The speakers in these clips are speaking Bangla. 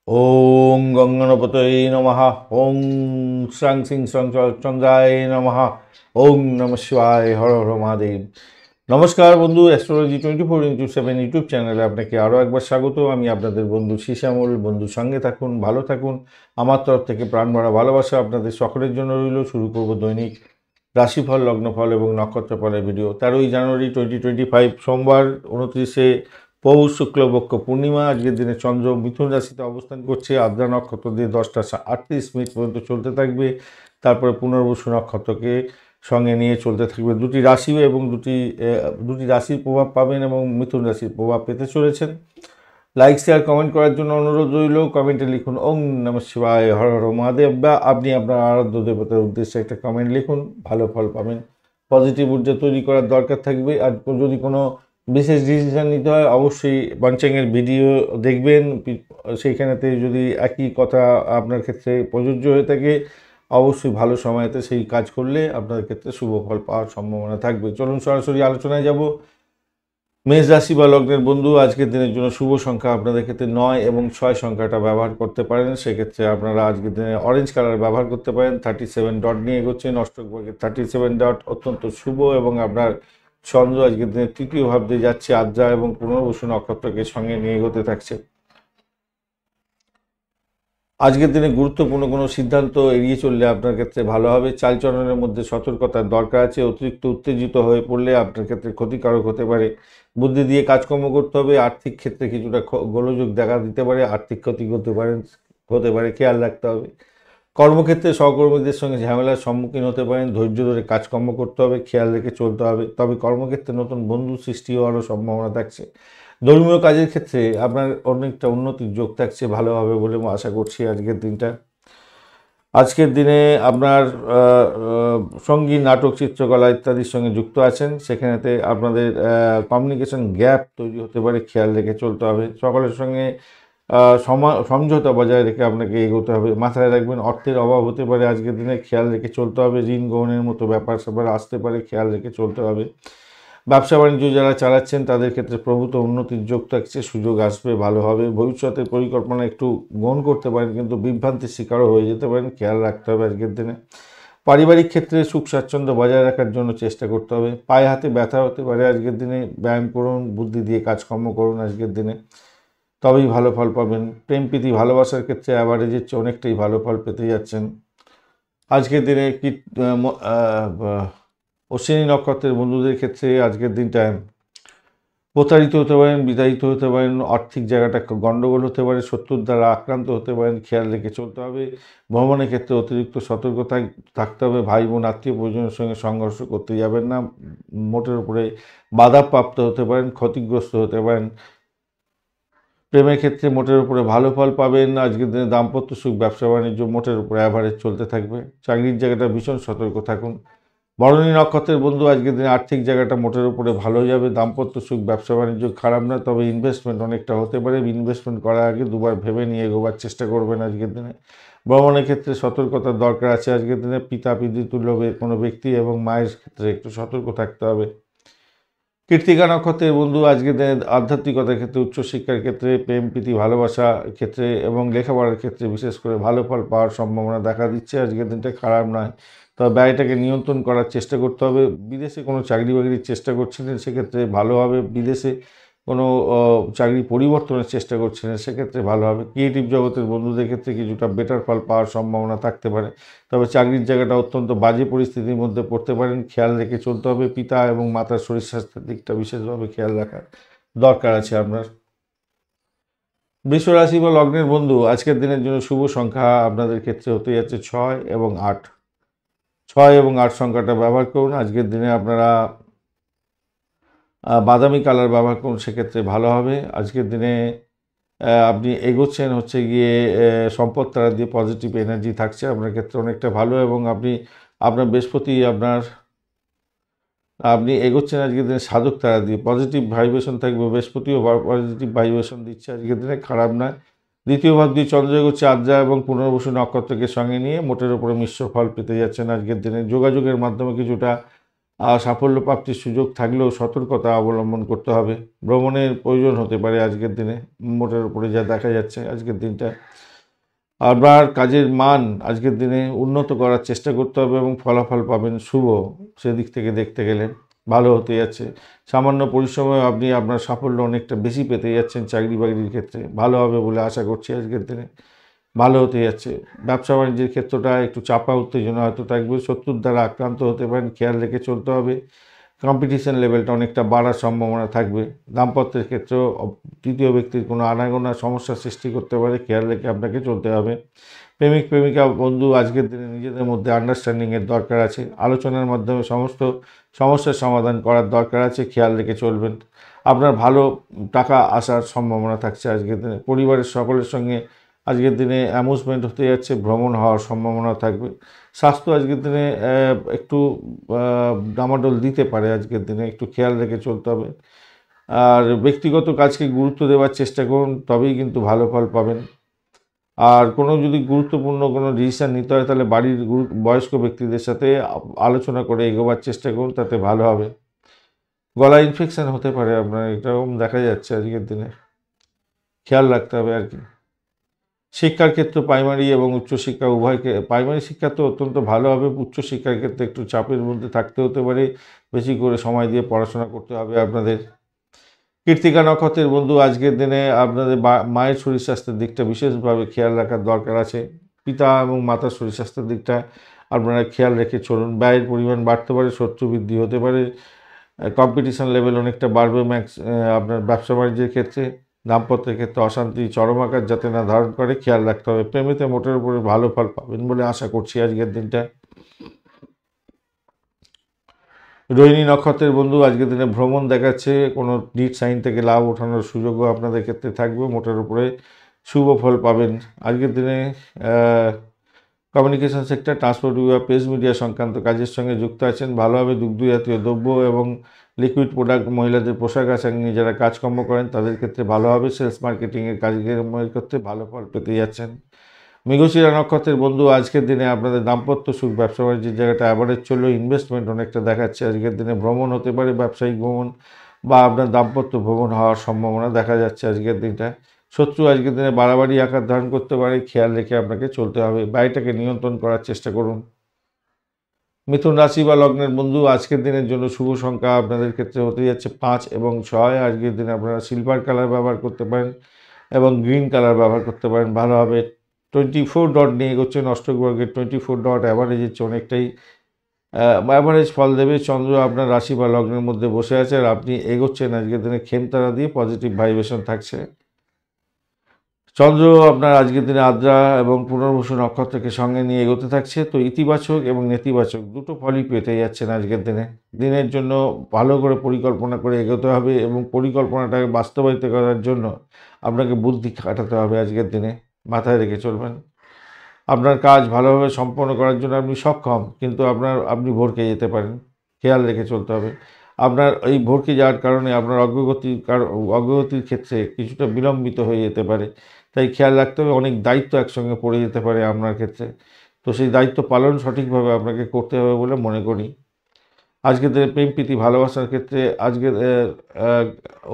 ওং গঙ্গণপতয়ে নমঃ। ওং শ্রাং সিং শ্রং চন্দ্রায় নমঃ। ওং নমঃ শিবায়। হর হর মহাদেব। নমস্কার বন্ধু, অ্যাস্ট্রোলজি 24x7 ইউটিউব চ্যানেলে আপনাকে আরও একবার স্বাগত। আমি আপনাদের বন্ধু শ্যামল। বন্ধুর সঙ্গে থাকুন, ভালো থাকুন। আমার তরফ থেকে প্রাণ ভরা ভালোবাসা আপনাদের সকলের জন্য রইল। শুরু করব দৈনিক রাশিফল, লগ্নফল এবং নক্ষত্রফলের ভিডিও। 13ই জানুয়ারি 2025 সোমবার, 29শে পৌষ শুক্লপক্ষ পূর্ণিমা। আজকের দিনে চন্দ্র মিথুন রাশিতে অবস্থান করছে। আদ্রা নক্ষত্র দিয়ে 10টা 38 মিনিট পর্যন্ত চলতে থাকবে। তারপরে পুনর্বসু নক্ষত্রকে সঙ্গে নিয়ে চলতে থাকবে। দুটি রাশি এবং দুটি রাশির প্রভাব পাবেন এবং মিথুন রাশির প্রভাব পেতে চলেছেন। লাইক শেয়ার কমেন্ট করার জন্য অনুরোধ রইল। কমেন্টে লিখুন ওং নমঃ শিবায়, হর হর মহাদেব, বা আপনি আপনার আরাধ্য দেবতার উদ্দেশ্যে একটা কমেন্ট লিখুন, ভালো ফল পাবেন। পজিটিভ ঊর্জা তৈরি করার দরকার থাকবে। আর যদি কোনো বিশেষ ডিসিশন নিতে হয় অবশ্যই পঞ্চাঙ্গের ভিডিও দেখবেন। সেইখানেতে যদি একই কথা আপনার ক্ষেত্রে প্রযোজ্য হয়ে থাকে অবশ্যই ভালো সময়তে সেই কাজ করলে আপনার ক্ষেত্রে শুভ ফল পাওয়ার সম্ভাবনা থাকবে। চলুন সরাসরি আলোচনায় যাব। মেষ রাশি বা লগ্নের বন্ধু, আজকের দিনের জন্য শুভ সংখ্যা আপনাদের ক্ষেত্রে 9 এবং 6 সংখ্যাটা ব্যবহার করতে পারেন। সেক্ষেত্রে আপনারা আজকের দিনে অরেঞ্জ কালার ব্যবহার করতে পারেন। 37 ডট নিয়ে এগোচ্ছেন। অষ্টক ভাগে 37 ডট অত্যন্ত শুভ এবং আপনার চন্দ্র আজকের দিনে তৃতীয় ভাব দিয়ে যাচ্ছে। আদ্রা এবং পুনর্বসু নক্ষত্রকে সঙ্গে নিয়ে এগোতে থাকছে। আজকের দিনে গুরুত্বপূর্ণ কোনো সিদ্ধান্ত এড়িয়ে চললে আপনার ক্ষেত্রে ভালো হবে। চালচলনের মধ্যে সতর্কতার দরকার আছে। অতিরিক্ত উত্তেজিত হয়ে পড়লে আপনার ক্ষেত্রে ক্ষতিকারক হতে পারে। বুদ্ধি দিয়ে কাজকর্ম করতে হবে। আর্থিক ক্ষেত্রে কিছুটা গোলযোগ দেখা দিতে পারে। আর্থিক ক্ষতি হতে পারে, খেয়াল রাখতে হবে। কর্মক্ষেত্রে সহকর্মীদের সঙ্গে ঝামেলার সম্মুখীন হতে পারেন। ধৈর্য ধরে কাজকর্ম করতে হবে, খেয়াল রেখে চলতে হবে। তবে কর্মক্ষেত্রে নতুন বন্ধু সৃষ্টি হওয়ারও সম্ভাবনা থাকছে। ধর্মীয় কাজের ক্ষেত্রে আপনার অনেকটা উন্নতির যোগ থাকছে, ভালো হবে বলে আশা করছি আজকের দিনটা। আজকের দিনে আপনার সঙ্গী, নাটক, চিত্রকলা ইত্যাদির সঙ্গে যুক্ত আছেন। সেখানেতে আপনাদের কমিউনিকেশন গ্যাপ তৈরি হতে পারে, খেয়াল রেখে চলতে হবে। সকলের সঙ্গে সমঝোতা বজায় রেখে আপনাকে এগোতে হবে। মাথায় রাখবেন অর্থের অভাব হতে পারে আজকের দিনে, খেয়াল রেখে চলতে হবে। ঋণ গ্রহণের মতো ব্যাপার স্যাপার আসতে পারে, খেয়াল রেখে চলতে হবে। ব্যবসা বাণিজ্য যারা চালাচ্ছেন তাদের ক্ষেত্রে প্রভূত উন্নতির যোগ থাকছে, সুযোগ আসবে, ভালো হবে। ভবিষ্যতের পরিকল্পনা একটু গ্রহণ করতে পারেন কিন্তু বিভ্রান্তির শিকারও হয়ে যেতে পারেন, খেয়াল রাখতে হবে আজকের দিনে। পারিবারিক ক্ষেত্রে সুখ স্বাচ্ছন্দ্য বজায় রাখার জন্য চেষ্টা করতে হবে। পায়ে হাতে ব্যথা হতে পারে আজকের দিনে, ব্যায়াম করুন, বুদ্ধি দিয়ে কাজকর্ম করুন আজকের দিনে, তবেই ভালো ফল পাবেন। প্রেম প্রীতি ভালোবাসার ক্ষেত্রে অ্যাভারেজের চেয়ে অনেকটাই ভালো ফল পেতে যাচ্ছেন আজকের দিনে। অশ্বিনী নক্ষত্রের বন্ধুদের ক্ষেত্রে আজকের দিনটায় প্রতারিত হতে পারেন, বিতাড়িত হতে পারেন। আর্থিক জায়গাটা গণ্ডগোল হতে পারে, শত্রুর দ্বারা আক্রান্ত হতে পারেন, খেয়াল রেখে চলতে হবে। ভ্রমণের ক্ষেত্রে অতিরিক্ত সতর্ক থাকতে হবে। ভাই বোন আত্মীয় পরিজনের সঙ্গে সংঘর্ষ করতে যাবেন না। মোটের উপরে বাধাপ্রাপ্ত হতে পারেন, ক্ষতিগ্রস্ত হতে পারেন। প্রেমের ক্ষেত্রে মোটের উপরে ভালো ফল পাবেন আজকের দিনে। দাম্পত্য সুখ, ব্যবসা বাণিজ্য মোটের উপরে অ্যাভারেজ চলতে থাকবে। চাকরির জায়গাটা ভীষণ সতর্ক থাকুন। ভরণী নক্ষত্রের বন্ধু, আজকের দিনে আর্থিক জায়গাটা মোটের উপরে ভালো যাবে। দাম্পত্য সুখ, ব্যবসা বাণিজ্য খারাপ না, তবে ইনভেস্টমেন্ট অনেকটা হতে পারে। ইনভেস্টমেন্ট করার আগে দুবার ভেবে নিয়ে এগোবার চেষ্টা করবেন আজকের দিনে। ভ্রমণের ক্ষেত্রে সতর্কতার দরকার আছে আজকের দিনে। পিতা পিতৃতুল্য কোনো ব্যক্তি এবং মায়ের ক্ষেত্রে একটু সতর্ক থাকতে হবে। কৃত্তিকা নক্ষত্রের বন্ধু, আজকের দিনে আধ্যাত্মিকতার ক্ষেত্রে, উচ্চশিক্ষার ক্ষেত্রে, প্রেম প্রীতি ভালোবাসা ক্ষেত্রে এবং লেখাপড়ার ক্ষেত্রে বিশেষ করে ভালো ফল পাওয়ার সম্ভাবনা দেখা দিচ্ছে। আজকের দিনটা খারাপ নয়, তবে ব্যয়টাকে নিয়ন্ত্রণ করার চেষ্টা করতে হবে। বিদেশে কোনো চাকরি বাকরির চেষ্টা করছিলেন, সেক্ষেত্রে ভালো হবে। বিদেশে কোনো চাকরি পরিবর্তনের চেষ্টা করছিলেন, সেক্ষেত্রে ভালো হবে। ক্রিয়েটিভ জগতের বন্ধুদের ক্ষেত্রে কিছুটা বেটার ফল পাওয়ার সম্ভাবনা থাকতে পারে, তবে চাকরির জায়গাটা অত্যন্ত বাজে পরিস্থিতির মধ্যে পড়তে পারেন, খেয়াল রেখে চলতে হবে। পিতা এবং মাতার শরীর স্বাস্থ্যের দিকটা বিশেষভাবে খেয়াল রাখার দরকার আছে আপনার। বৃষ রাশি বা লগ্নের বন্ধু, আজকের দিনের জন্য শুভ সংখ্যা আপনাদের ক্ষেত্রে হতে যাচ্ছে 6 এবং 8। 6 এবং 8 সংখ্যাটা ব্যবহার করুন আজকের দিনে। আপনারা বাদামি কালার ব্যবহার করুন, সেক্ষেত্রে ভালো হবে আজকের দিনে। আপনি এগোচ্ছেন হচ্ছে গিয়ে সম্পদ তারা দিয়ে, পজিটিভ এনার্জি থাকছে আপনার ক্ষেত্রে অনেকটা ভালো। এবং আপনার বৃহস্পতি আপনি এগোচ্ছেন আজকের দিনে সাধক তারা দিয়ে, পজিটিভ ভাইব্রেশন থাকবে। বৃহস্পতিও পজিটিভ ভাইব্রেশন দিচ্ছে আজকের দিনে, খারাপ নয়। দ্বিতীয় ভাব দিয়ে চন্দ্র এগোচ্ছে আদ্রা এবং পুনর্বসু নক্ষত্রকে সঙ্গে নিয়ে, মোটের উপরে মিশ্র ফল পেতে যাচ্ছেন আজকের দিনে। যোগাযোগের মাধ্যমে কিছুটা আর সাফল্য প্রাপ্তির সুযোগ থাকলেও সতর্কতা অবলম্বন করতে হবে। ভ্রমণের প্রয়োজন হতে পারে আজকের দিনে, মোটের উপরে যা দেখা যাচ্ছে আজকের দিনটা। আপনার কাজের মান আজকের দিনে উন্নত করার চেষ্টা করতে হবে এবং ফলাফল পাবেন শুভ। সেদিক থেকে দেখতে গেলে ভালো হতে যাচ্ছে। সামান্য পরিশ্রমে আপনি আপনার সাফল্য অনেকটা বেশি পেতে যাচ্ছেন চাকরি বাকরির ক্ষেত্রে, ভালো হবে বলে আশা করছি আজকের দিনে, ভালো হতে যাচ্ছে। ব্যবসা বাণিজ্যের ক্ষেত্রটা একটু চাপা উত্তেজনা হয়তো থাকবে, শত্রুর দ্বারা আক্রান্ত হতে পারেন, খেয়াল রেখে চলতে হবে। কম্পিটিশন লেভেলটা অনেকটা বাড়ার সম্ভাবনা থাকবে। দাম্পত্যের ক্ষেত্রেও তৃতীয় ব্যক্তির কোনো আনাগোনা সমস্যার সৃষ্টি করতে পারে, খেয়াল রেখে আপনাকে চলতে হবে। প্রেমিক প্রেমিকা বন্ধু আজকের দিনে নিজেদের মধ্যে আন্ডারস্ট্যান্ডিংয়ের দরকার আছে, আলোচনার মাধ্যমে সমস্ত সমস্যার সমাধান করার দরকার আছে, খেয়াল রেখে চলবেন। আপনার ভালো টাকা আসার সম্ভাবনা থাকছে আজকের দিনে। পরিবারের সকলের সঙ্গে আজকের দিনে অ্যামুজমেন্ট হতে যাচ্ছে, ভ্রমণ হওয়ার সম্ভাবনা থাকবে। স্বাস্থ্য আজকের দিনে একটু ডামাডোল দিতে পারে, আজকের দিনে একটু খেয়াল রেখে চলতে হবে। আর ব্যক্তিগত কাজকে গুরুত্ব দেওয়ার চেষ্টা করুন, তবেই কিন্তু ভালো ফল পাবেন। আর কোনো যদি গুরুত্বপূর্ণ কোনো ডিসিশান নিতে হয় তাহলে বাড়ির বয়স্ক ব্যক্তিদের সাথে আলোচনা করে এগোবার চেষ্টা করুন, তাতে ভালো হবে। গলা ইনফেকশান হতে পারে আপনার, এরকম দেখা যাচ্ছে আজকের দিনে, খেয়াল রাখতে হবে আর কি। শিক্ষার ক্ষেত্রে প্রাইমারি এবং উচ্চশিক্ষা উভয়কে, প্রাইমারি শিক্ষা তো অত্যন্ত ভালো হবে, উচ্চশিক্ষার ক্ষেত্রে একটু চাপের মধ্যে থাকতে হতে পারে, বেশি করে সময় দিয়ে পড়াশোনা করতে হবে আপনাদের। কৃত্তিকা নক্ষত্রের বন্ধু আজকের দিনে আপনাদের মায়ের শরীর স্বাস্থ্যের দিকটা বিশেষভাবে খেয়াল রাখার দরকার আছে। পিতা এবং মাতার শরীর স্বাস্থ্যের দিকটা আপনারা খেয়াল রেখে চলুন। ব্যয়ের পরিমাণ বাড়তে পারে, শত্রু বৃদ্ধি হতে পারে, কম্পিটিশন লেভেল অনেকটা বাড়বে আপনার ব্যবসা বাণিজ্যের ক্ষেত্রে। দাম্পত্যের ক্ষেত্রে অশান্তি চরম আকার যাতে না ধারণ করে খেয়াল রাখতে হবে। প্রেমেতে মোটের উপরে ভালো ফল পাবেন বলে আশা করছি আজকের দিনটা। রোহিণী নক্ষত্রের বন্ধু আজকের দিনে ভ্রমণ দেখাচ্ছে, কোনো ডিট সাইন থেকে লাভ ওঠানোর সুযোগও আপনাদের ক্ষেত্রে থাকবে, মোটের উপরে শুভ ফল পাবেন আজকের দিনে। কমিউনিকেশন সেক্টর, ট্রান্সপোর্ট বিভাগ, প্রেস মিডিয়া সংক্রান্ত কাজের সঙ্গে যুক্ত আছেন, ভালো হবে। দুগ্ধ জাতীয় দ্রব্য এবং লিকুইড প্রোডাক্ট, মহিলাদের পোশাক আশাক নিয়ে যারা কাজকর্ম করেন তাদের ক্ষেত্রে ভালো হবে। সেলস মার্কেটিংয়ের কাজকর্মের ক্ষেত্রে ভালো ফল পেতে যাচ্ছেন। মৃগশিরা নক্ষত্রের বন্ধু আজকের দিনে আপনাদের দাম্পত্য সুখ, ব্যবসা বাণিজ্যের জায়গাটা অ্যাভারেজ চললেও ইনভেস্টমেন্ট অনেকটা দেখাচ্ছে আজকের দিনে। ভ্রমণ হতে পারে, ব্যবসায়িক ভ্রমণ বা আপনার দাম্পত্য ভ্রমণ হওয়ার সম্ভাবনা দেখা যাচ্ছে আজকের দিনটা। শত্রু আজকের দিনে বাড়াবাড়ি আকার ধারণ করতে পারে, খেয়াল রেখে আপনাকে চলতে হবে। বাড়িটাকে নিয়ন্ত্রণ করার চেষ্টা করুন। মিথুন রাশি বা লগ্নের বন্ধু আজকের দিনের জন্য শুভ সংখ্যা আপনাদের ক্ষেত্রে হতে যাচ্ছে 5 এবং 6। আজকের দিনে আপনারা সিলভার কালার ব্যবহার করতে পারেন এবং গ্রিন কালার ব্যবহার করতে পারেন, ভালো হবে। 24 ডট নিয়ে এগোচ্ছেন, অষ্টকবর্গের 24 ডট অ্যাভারেজের চেয়ে অনেকটাই অ্যাভারেজ ফল দেবে। চন্দ্র আপনার রাশি বা লগ্নের মধ্যে বসে আছে আর আপনি এগোচ্ছেন আজকের দিনে খেমতারা দিয়ে, পজিটিভ ভাইব্রেশন থাকছে। চন্দ্র আপনার আজকের দিনে আদ্রা এবং পুনর্বসু নক্ষত্রকে সঙ্গে নিয়ে এগোতে থাকছে, তো ইতিবাচক এবং নেতিবাচক দুটো ফলই পেতে যাচ্ছেন আজকের দিনে। দিনের জন্য ভালো করে পরিকল্পনা করে এগোতে হবে এবং পরিকল্পনাটাকে বাস্তবায়িত করার জন্য আপনাকে বুদ্ধি খাটাতে হবে আজকের দিনে, মাথায় রেখে চলবেন। আপনার কাজ ভালোভাবে সম্পন্ন করার জন্য আপনি সক্ষম, কিন্তু আপনি ভরকে যেতে পারেন, খেয়াল রেখে চলতে হবে। আপনার এই ভরকে যাওয়ার কারণে আপনার অগ্রগতির ক্ষেত্রে কিছুটা বিলম্বিত হয়ে যেতে পারে, তাই খেয়াল রাখতে হবে। অনেক দায়িত্ব একসঙ্গে পড়ে যেতে পারে আপনার ক্ষেত্রে, তো সেই দায়িত্ব পালন সঠিকভাবে আপনাকে করতে হবে বলে মনে করি। আজকের দিনে প্রেম প্রীতি ভালোবাসার ক্ষেত্রে আজকের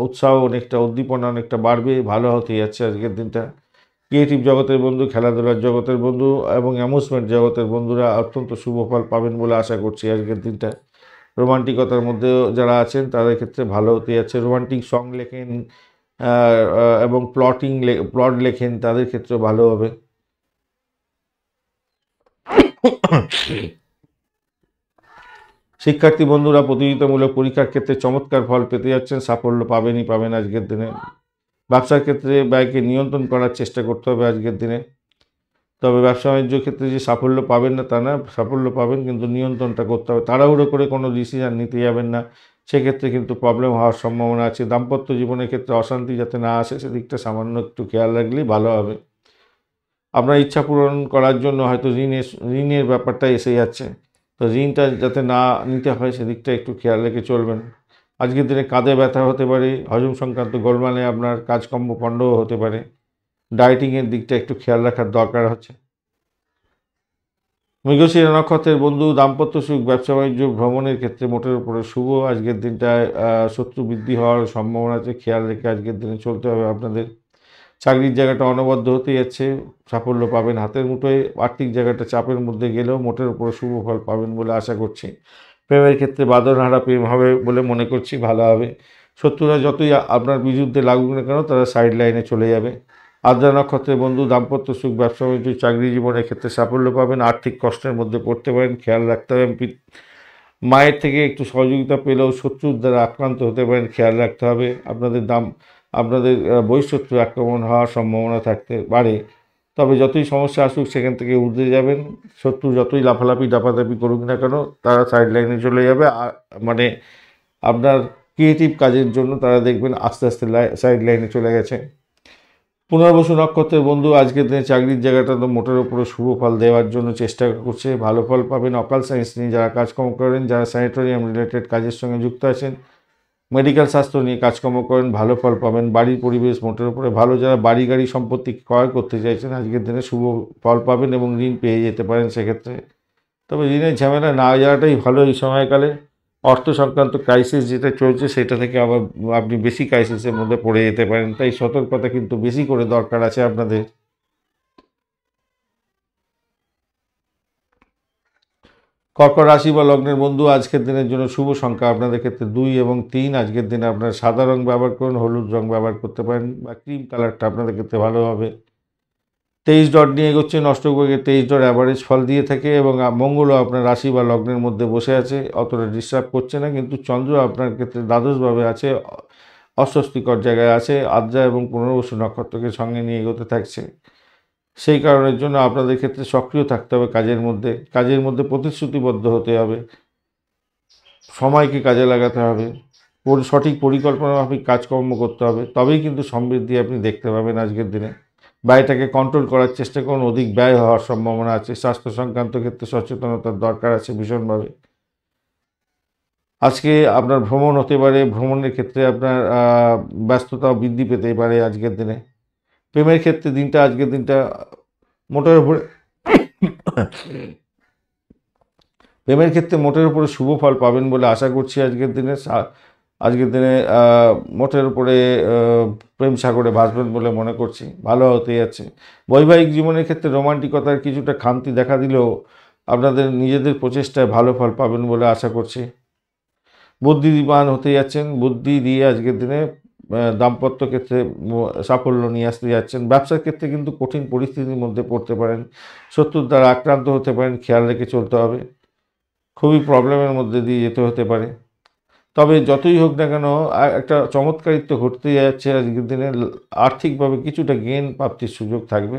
উৎসাহ অনেকটা, উদ্দীপনা অনেকটা বাড়বে, ভালো হতে যাচ্ছে আজকের দিনটা। ক্রিয়েটিভ জগতের বন্ধু, খেলাধুলার জগতের বন্ধু এবং অ্যামুজমেন্ট জগতের বন্ধুরা অত্যন্ত শুভ ফল পাবেন বলে আশা করছি আজকের দিনটা। রোমান্টিকতার মধ্যেও যারা আছেন তাদের ক্ষেত্রে ভালো হতে যাচ্ছে। রোমান্টিক সং লেখেন এবং প্লট লেখেন, তাদের ক্ষেত্রে ভালো হবে। শিক্ষার্থী বন্ধুরা প্রতিযোগিতামূলক পরীক্ষার ক্ষেত্রে চমৎকার ফল পেতে যাচ্ছেন, সাফল্য পাবেন আজকের দিনে। ব্যবসার ক্ষেত্রে ব্যয়কে নিয়ন্ত্রণ করার চেষ্টা করতে হবে আজকের দিনে। তবে ব্যবসা বাণিজ্যের ক্ষেত্রে যে সাফল্য পাবেন না তা না, সাফল্য পাবেন, কিন্তু নিয়ন্ত্রণটা করতে হবে। তাড়াহুড়ো করে কোনো ডিসিশান নিতে যাবেন না, সেক্ষেত্রে কিন্তু প্রবলেম হওয়ার সম্ভাবনা আছে। দাম্পত্য জীবনের ক্ষেত্রে অশান্তি যাতে না আসে সেদিকটা সামান্য একটু খেয়াল রাখলেই ভালো হবে। আপনার ইচ্ছা পূরণ করার জন্য হয়তো ঋণের ব্যাপারটা এসে যাচ্ছে, তো ঋণটা যাতে না নিতে হয় সেদিকটা একটু খেয়াল রেখে চলবেন। আজকের দিনে কাঁধে ব্যথা হতে পারে, হজম সংক্রান্ত গোলমালে আপনার কাজকর্ম পণ্ডও হতে পারে। ডায়েটিংয়ের দিকটা একটু খেয়াল রাখার দরকার হচ্ছে। মৃগশিরা নক্ষত্রের বন্ধু দাম্পত্য সুখ, ব্যবসা বাণিজ্য, ভ্রমণের ক্ষেত্রে মোটের উপরে শুভ। আজকের দিনটায় শত্রু বৃদ্ধি হওয়ার সম্ভাবনা আছে, খেয়াল রেখে আজকের দিনে চলতে হবে আপনাদের। চাকরির জায়গাটা অনবদ্য হতে যাচ্ছে, সাফল্য পাবেন হাতের মুঠোয়। আর্থিক জায়গাটা চাপের মধ্যে গেলেও মোটের উপরে শুভ ফল পাবেন বলে আশা করছি। প্রেমের ক্ষেত্রে বাঁধনহারা প্রেম হবে বলে মনে করছি, ভালো হবে। শত্রুরা যতই আপনার বিরুদ্ধে লাগুক না কেন, তারা সাইড লাইনে চলে যাবে। আদ্রা নক্ষত্রের বন্ধু দাম্পত্য সুখ, ব্যবসা বাণিজ্য, চাকরি জীবনের ক্ষেত্রে সাফল্য পাবেন। আর্থিক কষ্টের মধ্যে পড়তে পারেন, খেয়াল রাখতে হবে। মায়ের থেকে একটু সহযোগিতা পেলেও শত্রুর দ্বারা আক্রান্ত হতে পারেন, খেয়াল রাখতে হবে। আপনাদের বহিঃশত্রু আক্রমণ হওয়ার সম্ভাবনা থাকতে পারে। তবে যতই সমস্যা আসুক সেখান থেকে উঠে যাবেন। শত্রু যতই লাফালাফি ডাপাদাপি করুক না কেন, তারা সাইড লাইনে চলে যাবে। মানে আপনার ক্রিয়েটিভ কাজের জন্য তারা দেখবেন আস্তে আস্তে সাইড লাইনে চলে গেছে। পুনর্বসু নক্ষত্রের বন্ধু আজকের দিনে চাকরির জায়গাটা তো মোটের উপরে শুভ ফল দেওয়ার জন্য চেষ্টা করছে, ভালো ফল পাবেন। অকাল সায়েন্স নিয়ে যারা কাজকর্ম করেন, যারা স্যানিটোরিয়াম রিলেটেড কাজের সঙ্গে যুক্ত আছেন, মেডিকেল স্বাস্থ্য নিয়ে কাজকর্ম করেন, ভালো ফল পাবেন। বাড়ির পরিবেশ মোটের উপরে ভালো। যারা বাড়ি গাড়ি সম্পত্তি ক্রয় করতে চাইছেন, আজকের দিনে শুভ ফল পাবেন এবং ঋণ পেয়ে যেতে পারেন সেক্ষেত্রে। তবে ঋণের ঝামেলা না যাওয়াটাই ভালো এই সময়কালে। অর্থ সংক্রান্ত ক্রাইসিস যেটা চলছে, সেটা থেকে আবার আপনি বেশি ক্রাইসিসের মধ্যে পড়ে যেতে পারেন, তাই সতর্কতা কিন্তু বেশি করে দরকার আছে আপনাদের। কর্কট রাশি বা লগ্নের বন্ধু আজকের দিনের জন্য শুভ সংখ্যা আপনাদের ক্ষেত্রে 2 এবং 3। আজকের দিনে আপনারা সাদা রং ব্যবহার করুন, হলুদ রং ব্যবহার করতে পারেন, বা ক্রিম কালারটা আপনাদের ক্ষেত্রে ভালো হবে। 23 ডট নিয়ে এগোচ্ছে, অষ্টগ্রহে 23 ডট অ্যাভারেজ ফল দিয়ে থাকে, এবং মঙ্গলও আপনার রাশি বা লগ্নের মধ্যে বসে আছে, অতটা ডিস্টার্ব করছে না। কিন্তু চন্দ্র আপনার ক্ষেত্রে দ্বাদশভাবে আছে, অস্বস্তিকর জায়গায় আছে, আদ্রা এবং পুনর্বসু নক্ষত্রকে সঙ্গে নিয়ে এগোতে থাকছে। সেই কারণের জন্য আপনাদের ক্ষেত্রে সক্রিয় থাকতে হবে কাজের মধ্যে প্রতিশ্রুতিবদ্ধ হতে হবে, সময়কে কাজে লাগাতে হবে, সঠিক পরিকল্পনা মাফিক কাজকর্ম করতে হবে, তবেই কিন্তু সমৃদ্ধি আপনি দেখতে পাবেন আজকের দিনে। ব্যয়টাকে কন্ট্রোল করার চেষ্টা করুন, অধিক ব্যয় হওয়ার সম্ভাবনা আছে। স্বাস্থ্য সংক্রান্ত ক্ষেত্রে সচেতনতার দরকার আছে ভীষণভাবে। আজকে আপনার ভ্রমণ হতে পারে, ভ্রমণের ক্ষেত্রে আপনার ব্যস্ততা বৃদ্ধি পেতে পারে আজকের দিনে। প্রেমের ক্ষেত্রে আজকের দিনটা মোটের উপরে প্রেমের ক্ষেত্রে মোটের উপরে শুভ ফল পাবেন বলে আশা করছি আজকের দিনে মোটের উপরে প্রেম সাগরে ভাসবেন বলে মনে করছি, ভালো হতে যাচ্ছে। বৈবাহিক জীবনের ক্ষেত্রে রোমান্টিকতার কিছুটা খামতি দেখা দিলেও আপনাদের নিজেদের প্রচেষ্টায় ভালো ফল পাবেন বলে আশা করছি। বুদ্ধিমান হতে যাচ্ছেন, বুদ্ধি দিয়ে আজকের দিনে দাম্পত্য ক্ষেত্রে সাফল্য নিয়ে আসতে যাচ্ছেন। ব্যবসার ক্ষেত্রে কিন্তু কঠিন পরিস্থিতির মধ্যে পড়তে পারেন, শত্রুর দ্বারা আক্রান্ত হতে পারেন, খেয়াল রেখে চলতে হবে। খুবই প্রবলেমের মধ্যে দিয়ে যেতে হতে পারে। তবে যতই হোক না কেন, একটা চমৎকারিত্ব ঘটতে যাচ্ছে আজকের দিনে। আর্থিকভাবে কিছুটা গেইন প্রাপ্তির সুযোগ থাকবে।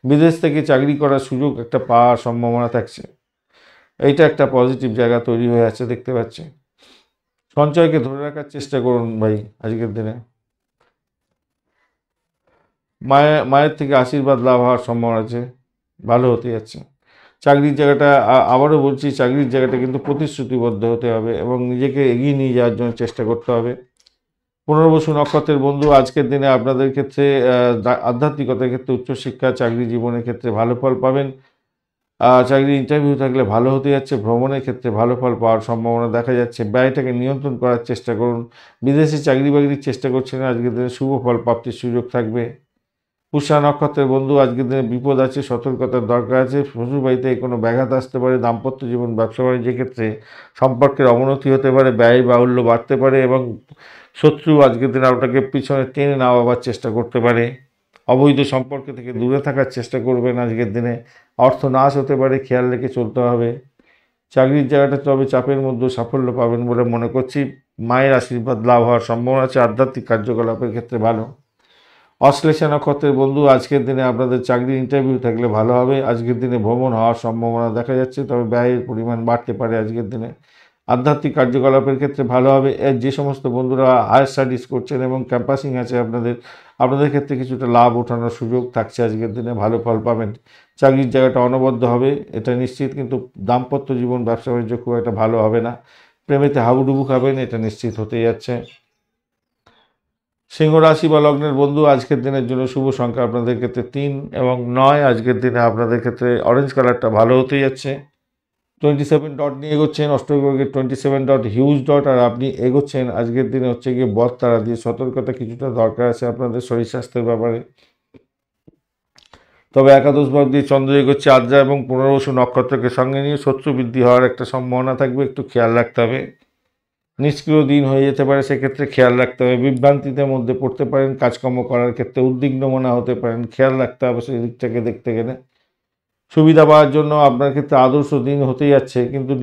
বিদেশ থেকে চাকরি করার সুযোগ একটা পাওয়ার সম্ভাবনা থাকছে। এইটা একটা পজিটিভ জায়গা তৈরি হয়ে আছে দেখতে পাচ্ছি। সঞ্চয়কে ধরে রাখার চেষ্টা করুন ভাই আজকের দিনে। মায়ের থেকে আশীর্বাদ লাভ হওয়ার সম্ভাবনা আছে, ভালো হতে যাচ্ছে। চাকরির জায়গাটা আবারও বলছি, চাকরির জায়গাটা কিন্তু প্রতিশ্রুতিবদ্ধ হতে হবে এবং নিজেকে এগিয়ে নিয়ে যাওয়ার জন্য চেষ্টা করতে হবে। পুনর্বসু নক্ষত্রের বন্ধু আজকের দিনে আপনাদের ক্ষেত্রে আধ্যাত্মিকতার ক্ষেত্রে, উচ্চশিক্ষা, চাকরি জীবনের ক্ষেত্রে ভালো ফল পাবেন। চাকরির ইন্টারভিউ থাকলে ভালো হতে যাচ্ছে। ভ্রমণের ক্ষেত্রে ভালো ফল পাওয়ার সম্ভাবনা দেখা যাচ্ছে। ব্যয়টাকে নিয়ন্ত্রণ করার চেষ্টা করুন। বিদেশে চাকরি বাকরির চেষ্টা করছেন, আজকের দিনে শুভ ফল প্রাপ্তির সুযোগ থাকবে। পুষ্যা নক্ষত্রের বন্ধু আজকের দিনে বিপদ আছে, সতর্কতার দরকার আছে। শ্বশুরবাড়িতে কোনো ব্যাঘাত আসতে পারে। দাম্পত্য জীবন, ব্যবসা বাণিজ্যের ক্ষেত্রে সম্পর্কের অবনতি হতে পারে, ব্যয় বাহুল্য বাড়তে পারে, এবং শত্রু আজকের দিনে আপনাকে পিছনে টেনে নেওয়াবার চেষ্টা করতে পারে। অবৈধ সম্পর্ক থেকে দূরে থাকার চেষ্টা করবেন আজকের দিনে। অর্থ নাশ হতে পারে, খেয়াল রেখে চলতে হবে। চাকরির জায়গাটা তবে চাপের মধ্যে সাফল্য পাবেন বলে মনে করছি। মায়ের আশীর্বাদ লাভ হওয়ার সম্ভাবনা আছে। আধ্যাত্মিক কার্যকলাপের ক্ষেত্রে ভালো। অশ্লেষা নক্ষত্রের বন্ধু আজকের দিনে আপনাদের চাকরির ইন্টারভিউ থাকলে ভালো হবে। আজকের দিনে ভ্রমণ হওয়ার সম্ভাবনা দেখা যাচ্ছে, তবে ব্যয়ের পরিমাণ বাড়তে পারে আজকের দিনে। আধ্যাত্মিক কার্যকলাপের ক্ষেত্রে ভালো হবে। যে সমস্ত বন্ধুরা হায়ার স্টাডিজ করছেন এবং ক্যাম্পাসিং আছে, আপনাদের ক্ষেত্রে কিছুটা লাভ ওঠানোর সুযোগ থাকছে আজকের দিনে, ভালো ফল পাবেন। চাকরির জায়গাটা অনবদ্য হবে, এটা নিশ্চিত। কিন্তু দাম্পত্য জীবন, ব্যবসা বাণিজ্য খুব একটা ভালো হবে না। প্রেমেতে হাবুডুবু খাবেন, এটা নিশ্চিত হতে যাচ্ছে। সিংহ রাশি বা লগ্নের বন্ধু, আজকের দিনের জন্য শুভ সংখ্যা আপনাদের ক্ষেত্রে 3 এবং 9। আজকের দিনে আপনাদের ক্ষেত্রে অরেঞ্জ কালারটা ভালো হতে যাচ্ছে। 27 ডট নিয়ে এগোচ্ছেন, অষ্টগ্রহের 27 ডট হিউজ ডট, আর আপনি এগোচ্ছেন আজকের দিনে হচ্ছে গিয়ে বদ তারা দিয়ে। সতর্কতা কিছুটা দরকার আছে আপনাদের শরীর স্বাস্থ্যের ব্যাপারে। তবে একাদশ ভাব দিয়ে চন্দ্র এগোচ্ছে আদ্রা এবং পুনর্বসু নক্ষত্রকে সঙ্গে নিয়ে শত্রু বৃদ্ধি হওয়ার একটা সম্ভাবনা থাকবে, একটু খেয়াল রাখতে হবে। নিষ্ক্রিয় দিন হয়ে যেতে পারে, সেক্ষেত্রে খেয়াল রাখতে হবে। বিভ্রান্তিতে মধ্যে পড়তে পারেন, কাজকর্ম করার ক্ষেত্রে উদ্বিগ্ন মনে হতে পারেন, খেয়াল রাখতে হবে সেই দিকটাকে দেখতে গেলে। সুবিধা পাওয়ার জন্য আপনার ক্ষেত্রে আদর্শ দিন হতে যাচ্ছে, কিন্তু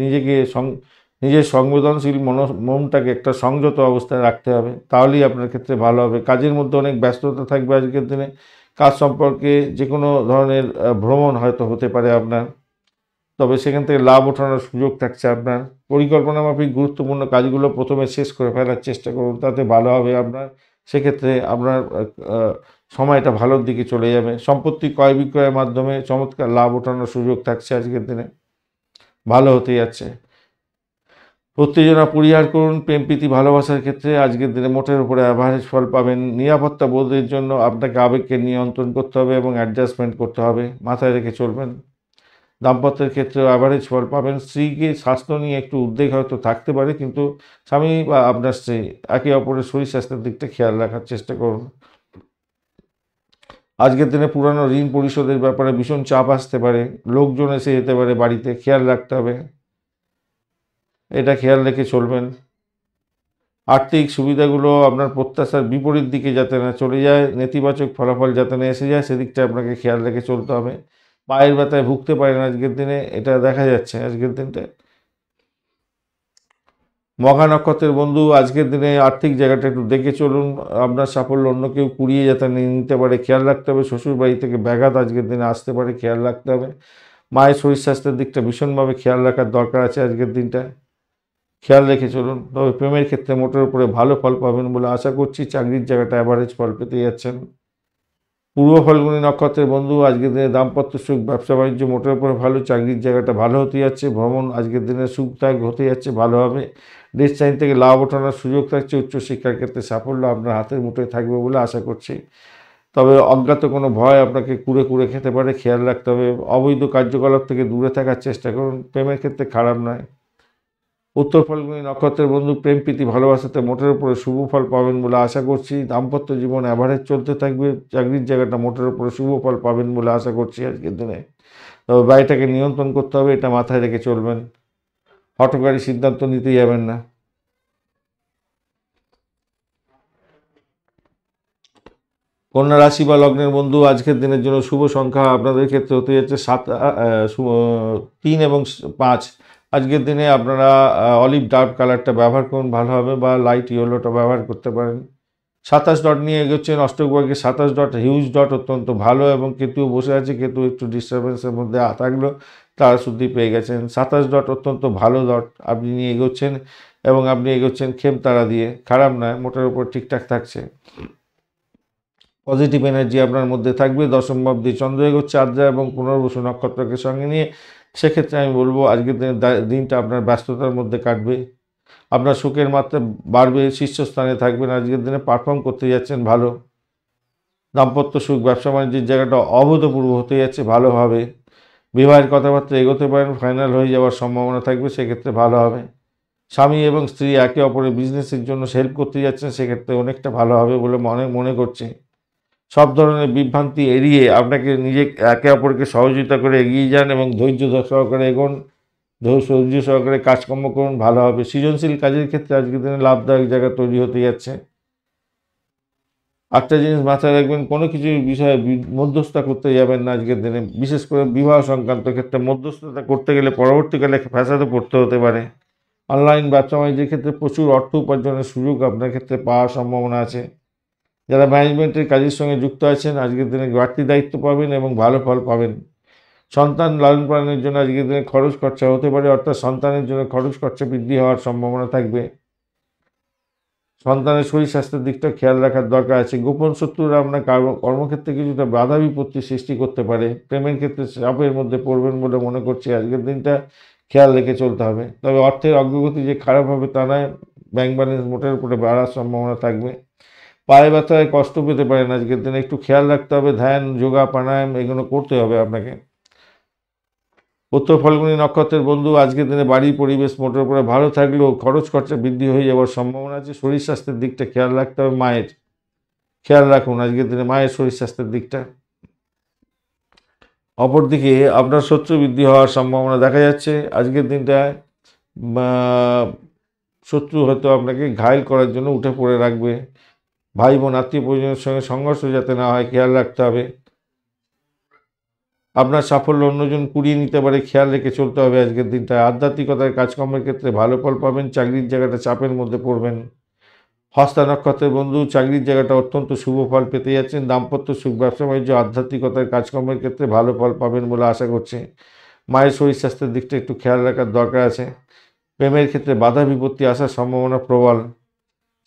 নিজের সংবেদনশীল মনটাকে একটা সংযত অবস্থায় রাখতে হবে, তাহলেই আপনার ক্ষেত্রে ভালো হবে। কাজের মধ্যে অনেক ব্যস্ততা থাকবে আজকের দিনে। কাজ সম্পর্কে যে কোনো ধরনের ভ্রমণ হয়তো হতে পারে আপনার, তবে সেখান থেকে লাভ ওঠানোর সুযোগ থাকছে আপনার। পরিকল্পনা মাফিক গুরুত্বপূর্ণ কাজগুলো প্রথমে শেষ করে ফেলার চেষ্টা করুন, তাতে ভালো হবে আপনার। সেক্ষেত্রে আপনার সময়টা ভালোর দিকে চলে যাবে। সম্পত্তি ক্রয় বিক্রয়ের মাধ্যমে চমৎকার লাভ ওঠানোর সুযোগ থাকছে আজকের দিনে, ভালো হতে যাচ্ছে। উত্তেজনা পরিহার করুন। প্রেম প্রীতি ভালোবাসার ক্ষেত্রে আজকের দিনে মোটের উপরে অ্যাভারেজ ফল পাবেন। নিরাপত্তা বোধের জন্য আপনাকে আবেগকে নিয়ন্ত্রণ করতে হবে এবং অ্যাডজাস্টমেন্ট করতে হবে, মাথায় রেখে চলবেন। দাম্পত্যের ক্ষেত্রেও অ্যাভারেজ ফল পাবেন। স্ত্রীকে স্বাস্থ্য নিয়ে একটু উদ্বেগ হয়তো থাকতে পারে, কিন্তু স্বামী বা আপনার স্ত্রী একে অপরের শরীর স্বাস্থ্যের দিকটা খেয়াল রাখার চেষ্টা করুন। আজকের দিনে পুরানো ঋণ পরিশোধের ব্যাপারে ভীষণ চাপ আসতে পারে, লোকজন এসে যেতে পারে বাড়িতে, খেয়াল রাখতে হবে, এটা খেয়াল রেখে চলবেন। আর্থিক সুবিধাগুলো আপনার প্রত্যাশার বিপরীত দিকে যাতে না চলে যায়, নেতিবাচক ফলাফল যাতে না এসে যায়, সেদিকটা আপনাকে খেয়াল রেখে চলতে হবে। পায়ের ব্যথায় ভুগতে পারেন আজকের দিনে, এটা দেখা যাচ্ছে আজকের দিনটায়। মঘা নক্ষত্রের বন্ধু, আজকের দিনে আর্থিক জায়গাটা একটু দেখে চলুন। আপনার সাফল্য অন্য কেউ কুড়িয়ে যাতে নিয়ে নিতে পারে, খেয়াল রাখতে হবে। শ্বশুর বাড়ি থেকে ব্যাঘাত আজকের দিনে আসতে পারে, খেয়াল রাখতে হবে। মায়ের শরীর স্বাস্থ্যের দিকটা ভীষণভাবে খেয়াল রাখার দরকার আছে আজকের দিনটা, খেয়াল রেখে চলুন। তবে প্রেমের ক্ষেত্রে মোটের উপরে ভালো ফল পাবেন বলে আশা করছি। চাকরির জায়গাটা অ্যাভারেজ ফল পেতে যাচ্ছেন। পূর্ব ফাল্গুনী নক্ষত্রের বন্ধু, আজকের দিনে দাম্পত্য সুখ, ব্যবসা বাণিজ্য মোটের উপরে ভালো। চাকরির জায়গাটা ভালো হতে যাচ্ছে। ভ্রমণ আজকের দিনে সুখদায়ক হতে যাচ্ছে, ভালো হবে। দেশ চাইন থেকে লাভ ওঠানোর সুযোগ থাকছে। উচ্চশিক্ষার ক্ষেত্রে সাফল্য আপনার হাতের মুঠোয় থাকবে বলে আশা করছি। তবে অজ্ঞাত কোনো ভয় আপনাকে কুড়ে কুড়ে খেতে পারে, খেয়াল রাখতে হবে। অবৈধ কার্যকলাপ থেকে দূরে থাকার চেষ্টা করুন, প্রেমের ক্ষেত্রে খারাপ নয়। উত্তর ফাল্গুনী নক্ষত্রের বন্ধু, প্রেম প্রীতি ভালোবাসাতে মোটের উপরে শুভ ফল পাবেন বলে আশা করছি। দাম্পত্য জীবন অ্যাভারেজ চলতে থাকবে। চাকরির জায়গাটা মোটের উপরে শুভ ফল পাবেন বলে আশা করছি আজকের দিনে। তবে বাড়িটাকে নিয়ন্ত্রণ করতে হবে, এটা মাথায় রেখে চলবেন। হঠকারী সিদ্ধান্ত নিতে যাবেন না। কন্যা রাশি বা লগ্নের বন্ধু, আজকের দিনের জন্য শুভ সংখ্যা আপনাদের ক্ষেত্রে হতে যাচ্ছে 3 এবং 5। আজকের দিনে আপনারা অলিভ ডার্ক কালারটা ব্যবহার করুন, ভালো হবে, বা লাইট ইয়েলোটা ব্যবহার করতে পারেন। 27 ডট নিয়ে এগোচ্ছেন, অষ্টকবর্গে 27 ডট হিউজ ডট, অত্যন্ত ভালো। এবং কেতুও বসে আছে, কেতু একটু ডিস্টারবেন্সের মধ্যে থাকলেও তারা শুদ্ধি পেয়ে গেছেন। 27 ডট অত্যন্ত ভালো ডট আপনি নিয়ে এগোচ্ছেন, এবং আপনি এগোচ্ছেন খেম তারা দিয়ে, খারাপ নয়, মোটের উপর ঠিকঠাক থাকছে। পজিটিভ এনার্জি আপনার মধ্যে থাকবে। দশম ভাব দিয়ে চন্দ্র এগোচ্ছে আদ্রা এবং পুনর্বসু নক্ষত্রকে সঙ্গে নিয়ে। সেক্ষেত্রে আমি বলবো আজকের দিনটা আপনার ব্যস্ততার মধ্যে কাটবে। আপনার সুখের মাত্রা বাড়বে, শীর্ষস্থানে থাকবেন। আজকের দিনে পারফর্ম করতে যাচ্ছেন ভালো। দাম্পত্য সুখ, ব্যবসা বাণিজ্যের জায়গাটা অভূতপূর্ব হতে যাচ্ছে, ভালোভাবে। বিবাহের কথাবার্তা এগোতে পারেন, ফাইনাল হয়ে যাওয়ার সম্ভাবনা থাকবে, সেক্ষেত্রে ভালো হবে। স্বামী এবং স্ত্রী একে অপরের বিজনেসের জন্য হেল্প করতে যাচ্ছেন, সেক্ষেত্রে অনেকটা ভালো হবে বলে মনে করছি। সব ধরনের বিভ্রান্তি এড়িয়ে আপনাকে নিজে একে অপরকে সহযোগিতা করে এগিয়ে যান এবং ধৈর্য সহকারে এগোন। ধৈর্য সহকারে কাজকর্ম করুন, ভালো হবে। সৃজনশীল কাজের ক্ষেত্রে আজকের দিনে লাভদায়ক জায়গা তৈরি হতে যাচ্ছে। একটা জিনিস মাথায় রাখবেন, কোনো কিছু বিষয়ে মধ্যস্থতা করতে যাবেন না আজকের দিনে। বিশেষ করে বিবাহ সংক্রান্ত ক্ষেত্রে মধ্যস্থতা করতে গেলে পরবর্তীকালে ফ্যাসাদে পড়তে হতে পারে। অনলাইন ব্যবসা বাণিজ্যের ক্ষেত্রে প্রচুর অর্থ উপার্জনের সুযোগ আপনার ক্ষেত্রে পাওয়ার সম্ভাবনা আছে। যারা ম্যানেজমেন্টের কাজের সঙ্গে যুক্ত আছেন, আজকের দিনে বাড়তি দায়িত্ব পাবেন এবং ভালো ফল পাবেন। সন্তান লালন পালনের জন্য আজকের দিনে খরচ খরচা হতে পারে, অর্থাৎ সন্তানের জন্য খরচ খরচা বৃদ্ধি হওয়ার সম্ভাবনা থাকবে। সন্তানের শরীর স্বাস্থ্যের দিকটা খেয়াল রাখার দরকার আছে। গোপন শত্রুরা আপনার কর্মক্ষেত্রে কিছুটা বাধা বিপত্তি সৃষ্টি করতে পারে। প্রেমের ক্ষেত্রে চাপের মধ্যে পড়বেন বলে মনে করছি। আজকের দিনটা খেয়াল রেখে চলতে হবে। তবে অর্থের অগ্রগতি যে খারাপ হবে তা নয়, ব্যাংক ব্যালেন্স মোটের উপরে বাড়ার সম্ভাবনা থাকবে। পায়ে ব্যথায় কষ্ট পেতে পারেন আজকের দিনে, একটু খেয়াল রাখতে হবে। ধ্যান, যোগা, প্রাণায়াম এগুলো করতে হবে আপনাকে। উত্তর ফাল্গুনী নক্ষত্রের বন্ধু, আজকের দিনে বাড়ি পরিবেশ মোটের উপরে ভালো থাকলেও খরচ খরচা বৃদ্ধি হয়ে যাওয়ার সম্ভাবনা আছে। শরীর স্বাস্থ্যের দিকটা খেয়াল রাখতে হবে। মায়ের খেয়াল রাখুন আজকের দিনে মায়ের শরীর স্বাস্থ্যের দিকটা। অপরদিকে আপনার শত্রু বৃদ্ধি হওয়ার সম্ভাবনা দেখা যাচ্ছে আজকের দিনটায়। শত্রু হয়তো আপনাকে ঘায়েল করার জন্য উঠে পড়ে রাখবে। ভাই বোন আত্মীয় পরিজনের সঙ্গে সংঘর্ষ যাতে না হয় খেয়াল রাখতে হবে। আপনার সাফল্য অন্যজন কুড়িয়ে নিতে পারে, খেয়াল রেখে চলতে হবে আজকের দিনটায়। আধ্যাত্মিকতার কাজকর্মের ক্ষেত্রে ভালো ফল পাবেন, চাকরির জায়গাটা চাপের মধ্যে পড়বেন। হস্তা নক্ষত্রের বন্ধু, চাকরির জায়গাটা অত্যন্ত শুভ ফল পেতে যাচ্ছেন। দাম্পত্য সুখ, ব্যবসা বাণিজ্য, আধ্যাত্মিকতার কাজকর্মের ক্ষেত্রে ভালো ফল পাবেন বলে আশা করছি। মায়ের শরীর স্বাস্থ্যের দিকটা একটু খেয়াল রাখার দরকার আছে। প্রেমের ক্ষেত্রে বাধা বিপত্তি আসার সম্ভাবনা প্রবল।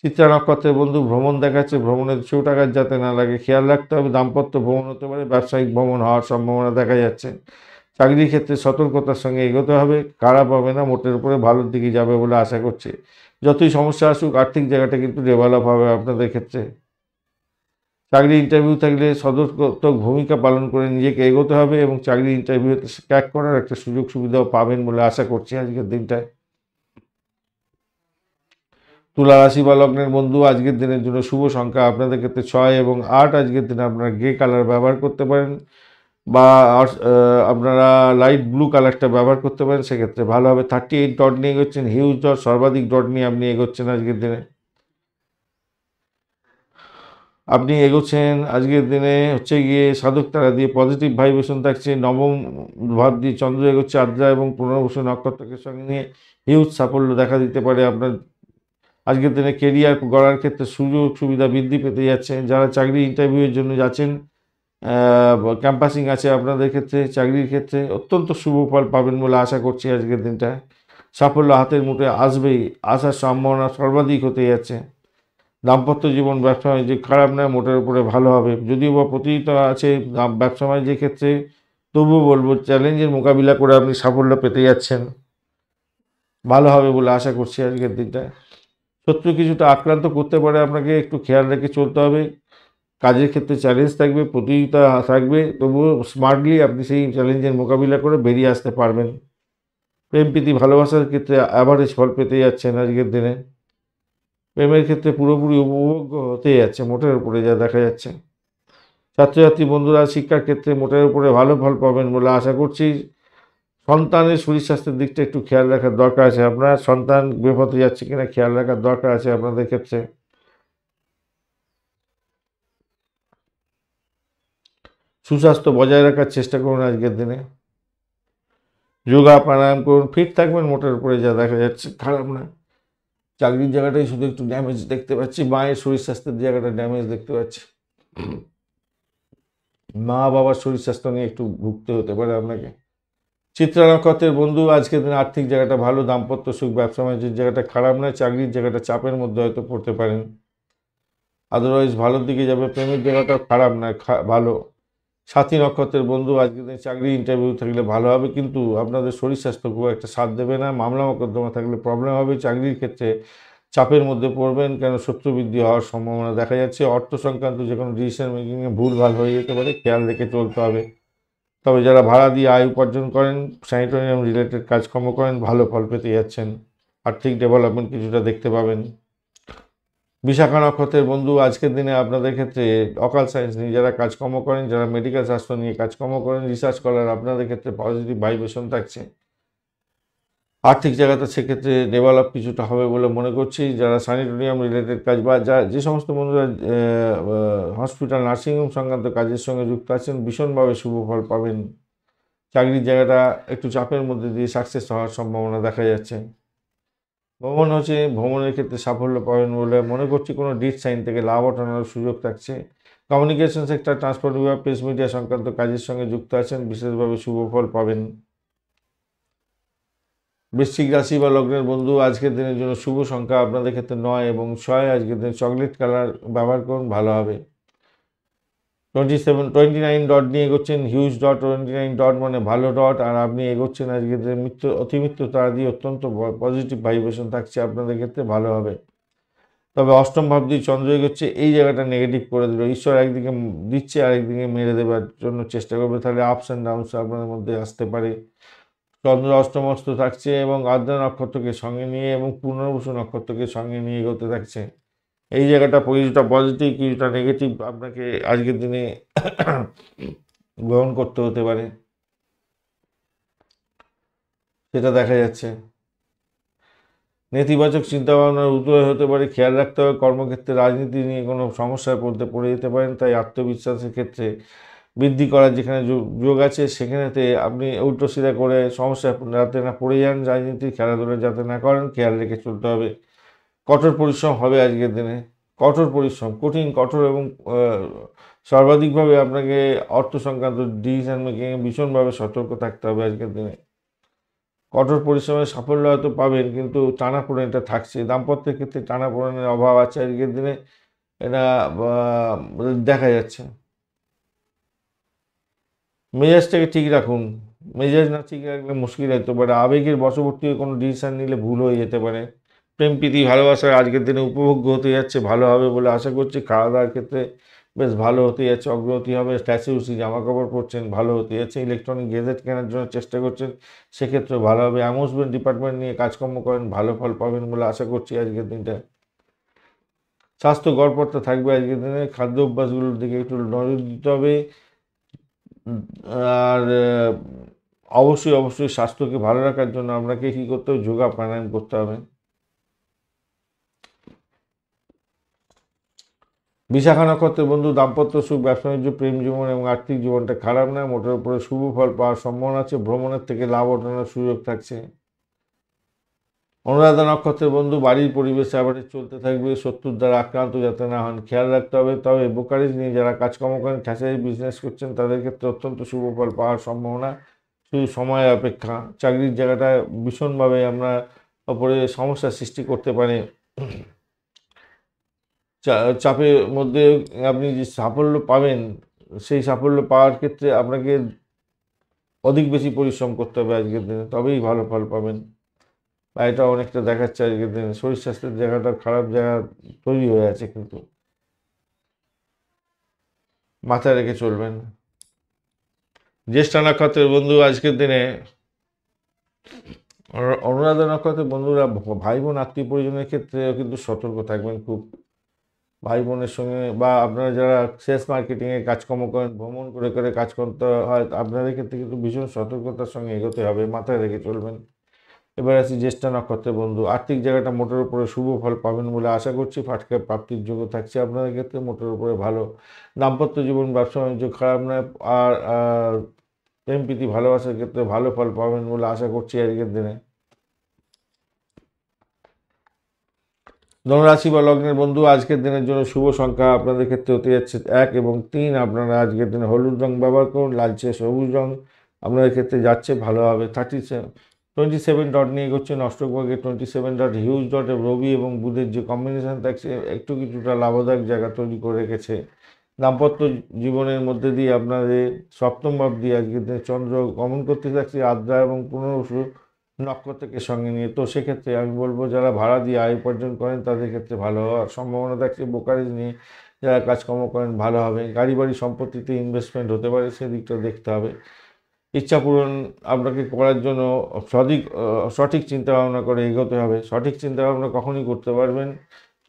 চিত্রা নক্ষত্রের বন্ধু, ভ্রমণ দেখাচ্ছে, ভ্রমণের চোট আঘাত যাতে না লাগে খেয়াল রাখতে হবে। দাম্পত্য ভ্রমণ হতে পারে, ব্যবসায়িক ভ্রমণ হওয়ার সম্ভাবনা দেখা যাচ্ছে। চাকরির ক্ষেত্রে সতর্কতার সঙ্গে এগোতে হবে, খারাপ হবে না, মোটের উপরে ভালোর দিকে যাবে বলে আশা করছি। যতই সমস্যা আসুক আর্থিক জায়গাটা কিন্তু ডেভেলপ হবে আপনাদের ক্ষেত্রে। চাকরি ইন্টারভিউ থাকলে সদর্থক ভূমিকা পালন করে নিজেকে এগোতে হবে এবং চাকরি ইন্টারভিউতে ক্র্যাক করার একটা সুযোগ সুবিধাও পাবেন বলে আশা করছি আজকের দিনটায়। তুলা রাশি বা লগ্নের বন্ধু, আজকের দিনের জন্য শুভ সংখ্যা আপনাদের ক্ষেত্রে 6 এবং 8। আজকের দিনে আপনারা গ্রে কালার ব্যবহার করতে পারেন বা আপনারা লাইট ব্লু কালারটা ব্যবহার করতে পারেন, সেক্ষেত্রে ভালো হবে। 38 ডট নিয়ে এগোচ্ছেন, হিউজ ডট, সর্বাধিক ডট নিয়ে আপনি এগোচ্ছেন আজকের দিনে। আপনি এগোচ্ছেন আজকের দিনে হচ্ছে গিয়ে সাধক তারা দিয়ে, পজিটিভ ভাইব্রেশন থাকছে। নবম ভাব দিয়ে চন্দ্র এগোচ্ছে আদ্রা এবং পুনর্বসু নক্ষত্রকে সঙ্গে নিয়ে হিউজ সাফল্য দেখা দিতে পারে আপনার। আজকের দিনে কেরিয়ার গড়ার ক্ষেত্রে সুযোগ সুবিধা বৃদ্ধি পেতে যাচ্ছে। যারা চাকরি ইন্টারভিউয়ের জন্য যাচ্ছেন, ক্যাম্পাসিং আছে আপনাদের ক্ষেত্রে, চাকরির ক্ষেত্রে অত্যন্ত শুভ ফল পাবেন বলে আশা করছি আজকের দিনটায়। সাফল্য হাতের মুঠে আসবেই, আসার সম্ভাবনা সর্বাধিক হতে যাচ্ছে। দাম্পত্য জীবন, ব্যবসা বাণিজ্য খারাপ নয়, মোটের উপরে ভালো হবে। যদিও বা প্রতিযোগিতা আছে ব্যবসা বাণিজ্যের ক্ষেত্রে, তবুও বলবো চ্যালেঞ্জের মোকাবিলা করে আপনি সাফল্য পেতে যাচ্ছেন, ভালো হবে বলে আশা করছি আজকের দিনটায়। শত্রু কিছুটা আক্রান্ত করতে পারে আপনাকে, একটু খেয়াল রেখে চলতে হবে। কাজের ক্ষেত্রে চ্যালেঞ্জ থাকবে, প্রতিযোগিতা থাকবে, তবুও স্মার্টলি আপনি সেই চ্যালেঞ্জের মোকাবিলা করে বেরিয়ে আসতে পারবেন। প্রেম প্রীতি ভালোবাসার ক্ষেত্রে অ্যাভারেজ ফল পেতে যাচ্ছেন আজকের দিনে। প্রেমের ক্ষেত্রে পুরোপুরি উপভোগ্য হতে যাচ্ছে মোটের উপরে যা দেখা যাচ্ছে। ছাত্রছাত্রী বন্ধুরা শিক্ষার ক্ষেত্রে মোটের উপরে ভালো ফল পাবেন বলে আশা করছি। সন্তানের শরীর স্বাস্থ্যের দিকটা একটু খেয়াল রাখার দরকার আছে। আপনার সন্তান বিপথে যাচ্ছে কিনা খেয়াল রাখার দরকার আছে আপনাদের ক্ষেত্রে। সুস্বাস্থ্য বজায় রাখার চেষ্টা করুন আজকের দিনে। যোগা প্রাণায়াম করুন, ফিট থাকবেন মোটের উপরে যা দেখা যাচ্ছে, খারাপ না। চাকরির জায়গাটাই শুধু একটু ড্যামেজ দেখতে পাচ্ছি, মায়ের শরীর স্বাস্থ্যের জায়গাটা ড্যামেজ দেখতে পাচ্ছি। মা বাবার শরীর স্বাস্থ্য নিয়ে একটু ভুগতে হতে পারে আপনাকে। চিত্রা নক্ষত্রের বন্ধু, আজকের দিনে আর্থিক জায়গাটা ভালো, দাম্পত্য সুখ, ব্যবসা বাণিজ্যের জায়গাটা খারাপ নয়, চাকরির জায়গাটা চাপের মধ্যে হয়তো পড়তে পারেন, আদারওয়াইজ ভালোর দিকে যাবে। প্রেমের জায়গাটাও খারাপ নয়, ভালো। সাথী নক্ষত্রের বন্ধু, আজকের দিনে চাকরি ইন্টারভিউ থাকলে ভালো হবে, কিন্তু আপনাদের শরীর স্বাস্থ্য খুব একটা সাথ দেবে না। মামলা মোকদ্দমা থাকলে প্রবলেম হবে। চাকরির ক্ষেত্রে চাপের মধ্যে পড়বেন, কেন শত্রু বৃদ্ধি হওয়ার সম্ভাবনা দেখা যাচ্ছে। অর্থ সংক্রান্ত যে কোনো ডিসিশন মেকিংয়ে ভুলভাল হয়ে যেতে পারে, খেয়াল রেখে চলতে হবে। তবে যারা ভাড়া দিয়ে আয় উপার্জন করেন, স্যানিটোরিয়াম রিলেটেড কাজকর্ম করেন, ভালো ফল পেতে যাচ্ছেন। আর্থিক ডেভেলপমেন্ট কিছুটা দেখতে পাবেন। বিশাখা নক্ষত্রের বন্ধু, আজকের দিনে আপনাদের ক্ষেত্রে অকাল সায়েন্স নিয়ে যারা কাজকর্ম করেন, যারা মেডিকেল শাস্ত্র নিয়ে কাজকর্ম করেন, রিসার্চ করার আপনাদের ক্ষেত্রে পজিটিভ ভাইব্রেশন থাকছে। আর্থিক জায়গাতে সেক্ষেত্রে ডেভেলপ কিছুটা হবে বলে মনে করছি। যারা স্যানিটোরিয়াম রিলেটেড কাজ বা যে সমস্ত বন্ধুরা হসপিটাল নার্সিংহোম সংক্রান্ত কাজের সঙ্গে যুক্ত আছেন, ভীষণভাবে শুভ ফল পাবেন। চাকরির জায়গাটা একটু চাপের মধ্যে দিয়ে সাকসেস হওয়ার সম্ভাবনা দেখা যাচ্ছে। ভ্রমণের ক্ষেত্রে সাফল্য পাবেন বলে মনে করছি। কোনো ডিট সাইন থেকে লাভ ওঠানোর সুযোগ থাকছে। কমিউনিকেশন সেক্টর, ট্রান্সপোর্ট বিভাগ, প্রেস মিডিয়া সংক্রান্ত কাজের সঙ্গে যুক্ত আছেন, বিশেষভাবে শুভ ফল পাবেন। বৃশ্চিক রাশি বা লগ্নের বন্ধু, আজকের দিনের জন্য শুভ সংখ্যা আপনাদের ক্ষেত্রে 9 এবং 6। আজকের দিনে চকলেট কালার ব্যবহার করুন, ভালো হবে। 29 ডট নিয়ে এগোচ্ছেন, হিউজ ডট। 29 ডট মানে ভালো ডট, আর আপনি এগোচ্ছেন আজকের দিনে অতিমিত্র তারা দিয়ে, অত্যন্ত পজিটিভ ভাইব্রেশন থাকছে আপনাদের ক্ষেত্রে, ভালো হবে। তবে অষ্টম ভাব দিয়ে চন্দ্র এগোচ্ছে, এই জায়গাটা নেগেটিভ করে দিল। ঈশ্বর একদিকে দিচ্ছে আর একদিকে মেরে দেওয়ার জন্য চেষ্টা করবে, তাহলে আপস অ্যান্ড ডাউনস আপনাদের মধ্যে আসতে পারে। চন্দ্র অষ্টমস্ত থাকছে এবং আদ্রা নক্ষত্রকে সঙ্গে নিয়ে এবং পুনর্বসু নক্ষত্রকে সঙ্গে নিয়ে এগোতে থাকছে। এই জায়গাটা কিছুটা পজিটিভ কিছুটা নেগেটিভ আপনাকে আজকের দিনে গ্রহণ করতে হতে পারে, সেটা দেখা যাচ্ছে। নেতিবাচক চিন্তাভাবনার উদয় হতে পারে, খেয়াল রাখতে হবে। কর্মক্ষেত্রে রাজনীতি নিয়ে কোনো সমস্যায় পড়ে যেতে পারেন, তাই আত্মবিশ্বাসের ক্ষেত্রে বৃদ্ধি করার যেখানে যোগ আছে সেখানেতে আপনি উল্টো সিধা করে সমস্যায় যাতে না পড়ে যান, রাজনীতির খেলাধুলা যাতে না করেন, খেয়াল রেখে চলতে হবে। কঠোর পরিশ্রম হবে আজকের দিনে, কঠোর পরিশ্রম, কঠিন কঠোর এবং সর্বাধিকভাবে আপনাকে অর্থ সংক্রান্ত ডিসিশন মেকিংয়ে ভীষণভাবে সতর্ক থাকতে হবে আজকের দিনে। কঠোর পরিশ্রমের সাফল্য হয়তো পাবেন, কিন্তু টানাপোড়েন এটা থাকছে। দাম্পত্যের ক্ষেত্রে টানাপোড়েনের অভাব আছে আজকের দিনে, এটা দেখা যাচ্ছে। মেজাজটাকে ঠিক রাখুন, মেজাজ না ঠিক রাখলে মুশকিল হতে পারে। আবেগের বশবর্তী হয়ে কোনো ডিসিশন নিলে ভুল হয়ে যেতে পারে। প্রেম প্রীতি ভালোবাসা আজকের দিনে উপভোগ্য হতে যাচ্ছে, ভালো হবে বলে আশা করছি। খাওয়া দাওয়ার ক্ষেত্রে বেশ ভালো হতে যাচ্ছে, অগ্রগতি হবে। স্ট্যাচুসি জামা কাপড় পরছেন, ভালো হতে যাচ্ছে। ইলেকট্রনিক গেজেট কেনার জন্য চেষ্টা করছেন, সেক্ষেত্রে ভালো হবে। অ্যামিউজমেন্ট ডিপার্টমেন্ট নিয়ে কাজকর্ম করেন, ভালো ফল পাবেন বলে আশা করছি আজকের দিনটা। স্বাস্থ্য গড়পড়তা থাকবে আজকের দিনে, খাদ্য অভ্যাসগুলোর দিকে একটু নজর দিতে হবে। আর অবশ্যই অবশ্যই স্বাস্থ্যকে ভালো রাখার জন্য আপনাকে কী করতে হবে, যোগা প্রাণায়াম করতে হবে। বিশাখা নক্ষত্রের বন্ধু, দাম্পত্য সুখ, ব্যবসা বাণিজ্য, প্রেম জীবন এবং আর্থিক জীবনটা খারাপ নয়, মোটের উপরে শুভ ফল পাওয়ার সম্ভাবনা আছে। ভ্রমণের থেকে লাভ ওঠানোর সুযোগ থাকছে। অনুরাধা নক্ষত্রের বন্ধু, বাড়ির পরিবেশে আবার চলতে থাকবে, শত্রুর দ্বারা আক্রান্ত যাতে না হন খেয়াল রাখতে হবে। তবে ব্রোকারেজ নিয়ে যারা কাজকর্ম করেন, খ্যাচারি বিজনেস করছেন, তাদের ক্ষেত্রে অত্যন্ত শুভ ফল পাওয়ার সম্ভাবনা, শুধু সময়ের অপেক্ষা। চাকরির জায়গাটা ভীষণভাবে আমরা ওপরে সমস্যার সৃষ্টি করতে পারে। চাপের মধ্যে আপনি যে সাফল্য পাবেন, সেই সাফল্য পাওয়ার ক্ষেত্রে আপনাকে অধিক বেশি পরিশ্রম করতে হবে আজকের দিনে, তবেই ভালো ফল পাবেন। বা এটা অনেকটা দেখাচ্ছে আজকের দিনে শরীর স্বাস্থ্যের জায়গাটা খারাপ জায়গা তৈরি হয়ে আছে, কিন্তু মাথায় রেখে চলবেন। জ্যেষ্ঠা নক্ষত্রের বন্ধু, আজকের দিনে অনুরাধা নক্ষত্রের বন্ধুরা ভাই বোন আত্মীয় পরিজনের ক্ষেত্রে কিন্তু সতর্ক থাকবেন খুব। ভাই বোনের সঙ্গে বা আপনারা যারা সেলস মার্কেটিংয়ে কাজকর্ম করেন, ভ্রমণ করে করে কাজ করতে হয়, আপনাদের ক্ষেত্রে কিন্তু ভীষণ সতর্কতার সঙ্গে এগোতে হবে, মাথায় রেখে চলবেন। এবার আসি জ্যেষ্ঠা নক্ষত্রের বন্ধু, আর্থিক জায়গাটা মোটের উপরে শুভ ফল পাবেন বলে আশা করছি। ফাটকা প্রাপ্তির যোগ্য থাকছে আপনাদের ক্ষেত্রে, মোটের উপরে ভালো। দাম্পত্য জীবন, ব্যবসা বাণিজ্য খারাপ নয়। আর প্রেম প্রীতি ভালোবাসার ক্ষেত্রে ভালো ফল পাবেন বলে আশা করছি আজকের দিনে। ধনুরাশি বা লগ্নের বন্ধু, আজকের দিনের জন্য শুভ সংখ্যা আপনাদের ক্ষেত্রে হতে যাচ্ছে 1 এবং 3। আপনারা আজকের দিনে হলুদ রং ব্যবহার করুন, লালচে সবুজ রং আপনাদের ক্ষেত্রে যাচ্ছে, ভালো হবে। 27 ডট নিয়ে এগোচ্ছেন অষ্টক ভাগে। 27 ডট হিউজ ডট রবি এবং বুধের যে কম্বিনেশন থাকছে, একটু কিছুটা লাভদায়ক জায়গা তৈরি করে রেখেছে। দাম্পত্য জীবনের মধ্যে দিয়ে আপনাদের সপ্তম ভাব দিয়ে আজকের দিনে চন্দ্র গমন করতে থাকছে আদ্রা এবং পুনর্বসু নক্ষত্রকে সঙ্গে নিয়ে। তো সেক্ষেত্রে আমি বলবো, যারা ভাড়া দিয়ে আয় উপার্জন করেন তাদের ক্ষেত্রে ভালো হওয়ার সম্ভাবনা থাকছে। ব্রোকারেজ নিয়ে যারা কাজকর্ম করেন ভালো হবে। গাড়ি বাড়ি সম্পত্তিতে ইনভেস্টমেন্ট হতে পারে, সেদিকটা দেখতে হবে। ইচ্ছা পূরণ আপনাকে করার জন্য সঠিক চিন্তাভাবনা করে এগোতে হবে। সঠিক চিন্তাভাবনা কখনই করতে পারবেন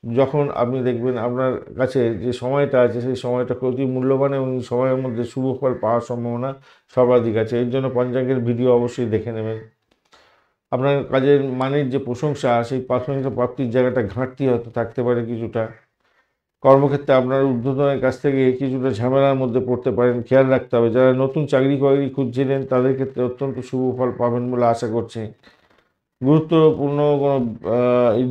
যখন আপনি দেখবেন আপনার কাছে যে সময়টা আছে, সেই সময়টা অতি মূল্যবান এবং এই সময়ের মধ্যে শুভ ফল পাওয়ার সম্ভাবনা সর্বাধিক আছে। এর জন্য পঞ্চাঙ্গের ভিডিও অবশ্যই দেখে নেবেন। আপনার কাজের মানের যে প্রশংসা, সেই প্রশংসা প্রাপ্তির জায়গাটা ঘাটতি হয়তো থাকতে পারে কিছুটা। কর্মক্ষেত্রে আপনার ঊর্ধ্বতনের কাছ থেকে কিছুটা ঝামেলার মধ্যে পড়তে পারেন, খেয়াল রাখতে হবে। যারা নতুন চাকরি খুঁজছিলেন তাদের ক্ষেত্রে অত্যন্ত শুভ ফল পাবেন বলে আশা করছি। গুরুত্বপূর্ণ কোনো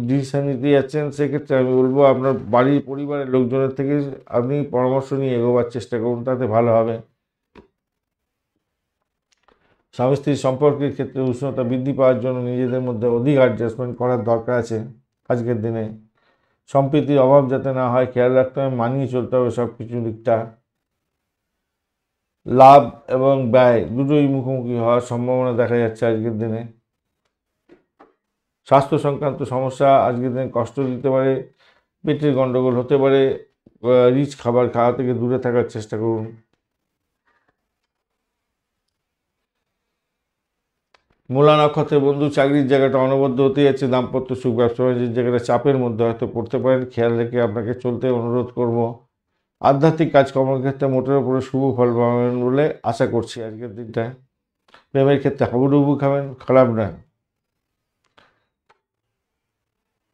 ডিসিশন নিতে যাচ্ছেন, সেক্ষেত্রে আমি বলবো আপনার বাড়ির পরিবারের লোকজনের থেকে আপনি পরামর্শ নিয়ে এগোবার চেষ্টা করুন, তাতে ভালো হবে। স্বামী স্ত্রীর সম্পর্কের ক্ষেত্রে উষ্ণতা বৃদ্ধি পাওয়ার জন্য নিজেদের মধ্যে অধিক অ্যাডজাস্টমেন্ট করার দরকার আছে আজকের দিনে। সম্প্রীতির অভাব যাতে না হয় খেয়াল রাখতে হবে, মানিয়ে চলতে হবে সব কিছু দিকটা। লাভ এবং ব্যয় দুটোই মুখোমুখি হওয়ার সম্ভাবনা দেখা যাচ্ছে আজকের দিনে। স্বাস্থ্য সংক্রান্ত সমস্যা আজকের দিনে কষ্ট দিতে পারে। পেটের গন্ডগোল হতে পারে, রিচ খাবার খাওয়া থেকে দূরে থাকার চেষ্টা করুন। মূলা নক্ষত্রের বন্ধু, চাকরির জায়গাটা অনবদ্য হতে যাচ্ছে, দাম্পত্য সুখ, ব্যবসা বাণিজ্যের জায়গাটা চাপের মধ্যে হয়তো পড়তে পারেন, খেয়াল রেখে আপনাকে চলতে অনুরোধ করব। আধ্যাত্মিক কাজকর্মের ক্ষেত্রে মোটের উপরে শুভ ফল পাবেন বলে আশা করছি আজকের দিনটায়। প্রেমের ক্ষেত্রে হাবুডুবু খাবেন, খারাপ নয়।